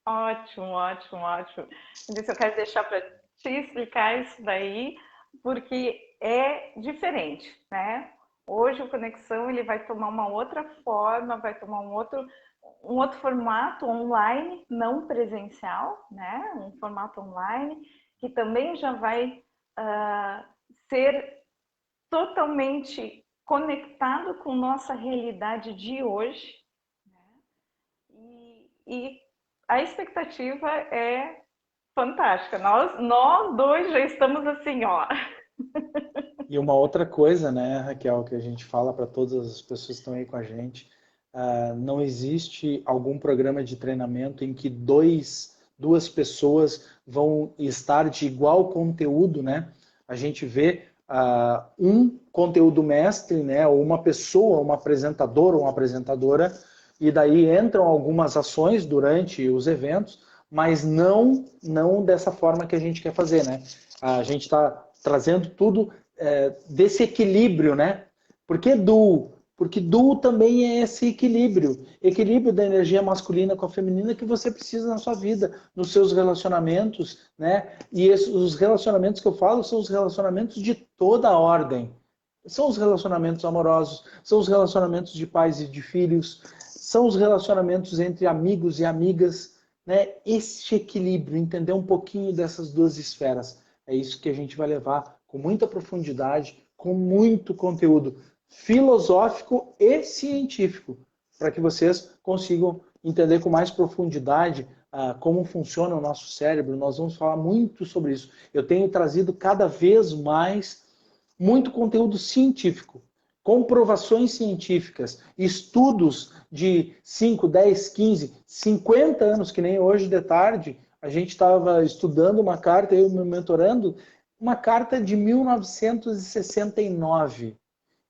Ótimo, ótimo, ótimo. Eu quero deixar para te explicar isso daí, porque é diferente, né? Hoje o Conexão ele vai tomar uma outra forma, vai tomar um outro formato online, não presencial, né? Um formato online que também já vai ser totalmente conectado com nossa realidade de hoje. E a expectativa é fantástica. Nós dois já estamos assim, ó. E uma outra coisa, né, Raquel, que a gente fala para todas as pessoas que estão aí com a gente, não existe algum programa de treinamento em que duas pessoas vão estar de igual conteúdo, né? A gente vê um conteúdo mestre, né, ou uma pessoa, um apresentador ou uma apresentadora, e daí entram algumas ações durante os eventos, mas não dessa forma que a gente quer fazer, né? A gente está trazendo tudo desse equilíbrio, né? Por que duo? Porque duo também é esse equilíbrio. Equilíbrio da energia masculina com a feminina que você precisa na sua vida, nos seus relacionamentos, né? E os relacionamentos que eu falo são os relacionamentos de toda a ordem. São os relacionamentos amorosos, são os relacionamentos de pais e de filhos, são os relacionamentos entre amigos e amigas, né? Este equilíbrio, entender um pouquinho dessas duas esferas. É isso que a gente vai levar com muita profundidade, com muito conteúdo filosófico e científico, para que vocês consigam entender com mais profundidade como funciona o nosso cérebro. Nós vamos falar muito sobre isso. Eu tenho trazido cada vez mais muito conteúdo científico, comprovações científicas, estudos de 5, 10, 15, 50 anos, que nem hoje de tarde, a gente estava estudando uma carta, eu me mentorando, uma carta de 1969.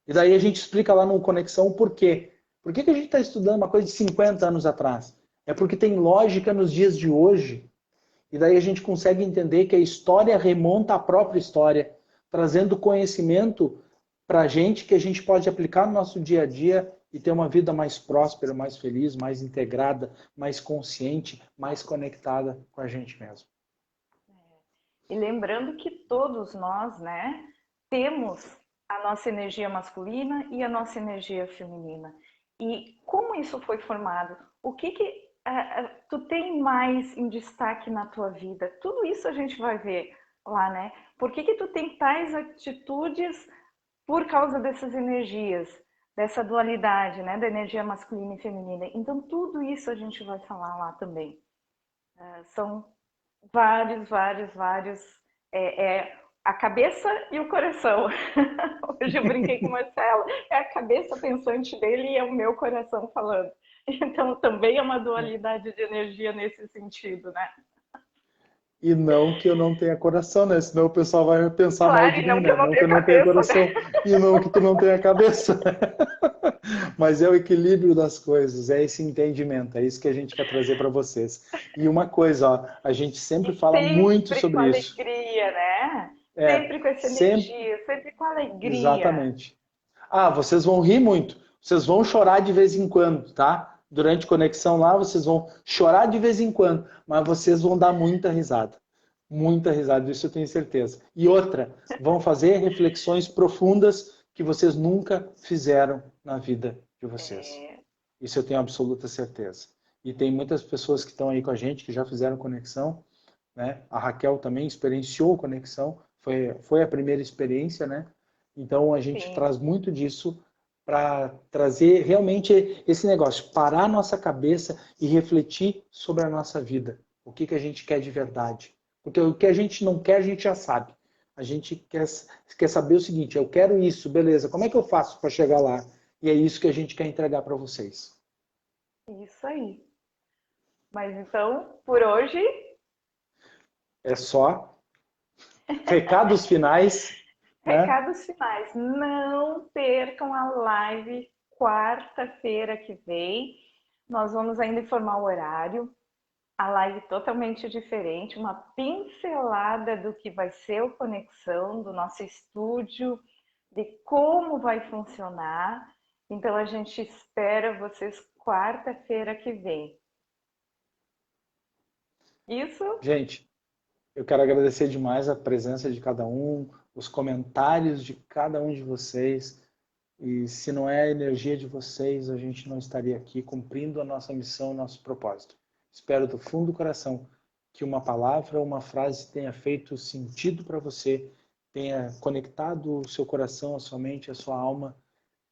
E daí a gente explica lá no Conexão o porquê. Por que a gente está estudando uma coisa de 50 anos atrás? É porque tem lógica nos dias de hoje. E daí a gente consegue entender que a história remonta à própria história, trazendo conhecimento para a gente que a gente pode aplicar no nosso dia a dia e ter uma vida mais próspera, mais feliz, mais integrada, mais consciente, mais conectada com a gente mesmo. E lembrando que todos nós, né, temos a nossa energia masculina e a nossa energia feminina. E como isso foi formado? O que tu tem mais em destaque na tua vida? Tudo isso a gente vai ver lá, né? Por que tu tem tais atitudes por causa dessas energias, dessa dualidade, né, da energia masculina e feminina? Então tudo isso a gente vai falar lá também. São vários. É a cabeça e o coração. Hoje eu brinquei com o Marcelo, é a cabeça pensante dele e é o meu coração falando. Então também é uma dualidade de energia nesse sentido, né? E não que eu não tenha coração, né? Senão o pessoal vai pensar mal Claro, de e mim, não que né? eu não Não que tenha eu não tenha cabeça, né? coração e não que tu não tenha cabeça. Mas é o equilíbrio das coisas, é esse entendimento, é isso que a gente quer trazer para vocês. E uma coisa, ó, a gente sempre E fala muito sempre com sobre isso. alegria, né? É, Sempre com essa sempre, energia, sempre com alegria. exatamente. Ah, vocês vão rir muito, vocês vão chorar de vez em quando, tá? Durante conexão lá, vocês vão chorar de vez em quando, mas vocês vão dar muita risada. Muita risada, isso eu tenho certeza. E outra, vão fazer reflexões profundas que vocês nunca fizeram na vida de vocês. É, Isso eu tenho absoluta certeza. E tem muitas pessoas que estão aí com a gente que já fizeram conexão, né? A Raquel também experienciou conexão, foi a primeira experiência, né? Então a gente sim, traz muito disso para trazer realmente esse negócio, parar a nossa cabeça e refletir sobre a nossa vida. O que que a gente quer de verdade. Porque o que a gente não quer, a gente já sabe. A gente quer saber o seguinte, eu quero isso, beleza, como é que eu faço para chegar lá? E é isso que a gente quer entregar para vocês. isso aí. Mas então, por hoje, É só recados finais, né? recados finais. Não percam a live quarta-feira que vem. Nós vamos ainda informar o horário. A live totalmente diferente, uma pincelada do que vai ser o Conexão, do nosso estúdio, de como vai funcionar. Então a gente espera vocês quarta-feira que vem. Isso? Gente, eu quero agradecer demais a presença de cada um, os comentários de cada um de vocês. E se não é a energia de vocês, a gente não estaria aqui cumprindo a nossa missão, o nosso propósito. Espero do fundo do coração que uma palavra ou uma frase tenha feito sentido para você, tenha conectado o seu coração, a sua mente, a sua alma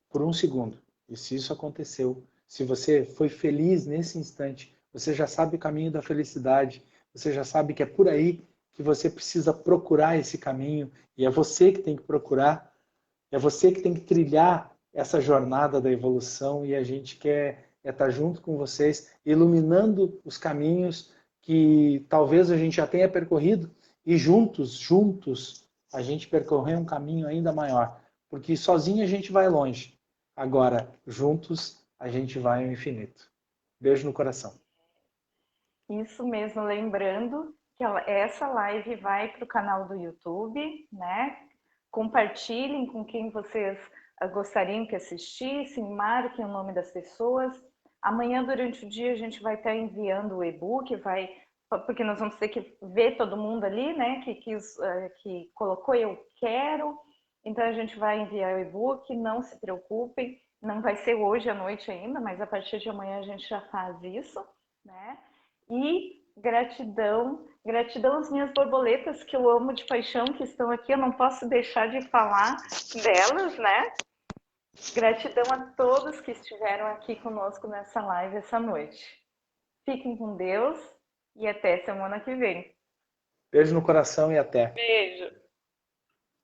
por um segundo. E se isso aconteceu, se você foi feliz nesse instante, você já sabe o caminho da felicidade, você já sabe que é por aí que você precisa procurar esse caminho, e é você que tem que procurar, é você que tem que trilhar essa jornada da evolução, e a gente quer estar junto com vocês, iluminando os caminhos que talvez a gente já tenha percorrido, e juntos, a gente percorrer um caminho ainda maior. Porque sozinho a gente vai longe. Agora, juntos, a gente vai ao infinito. Beijo no coração. Isso mesmo, lembrando que essa live vai para o canal do YouTube, né? Compartilhem com quem vocês gostariam que assistissem, marquem o nome das pessoas. Amanhã, durante o dia, a gente vai estar enviando o e-book, porque nós vamos ter que ver todo mundo ali, né? Que colocou eu quero. Então a gente vai enviar o e-book, não se preocupem, não vai ser hoje à noite ainda, mas a partir de amanhã a gente já faz isso, né? E gratidão, gratidão às minhas borboletas que eu amo de paixão, que estão aqui, eu não posso deixar de falar delas, né? Gratidão a todos que estiveram aqui conosco nessa live essa noite. Fiquem com Deus e até semana que vem. Beijo no coração e até. Beijo!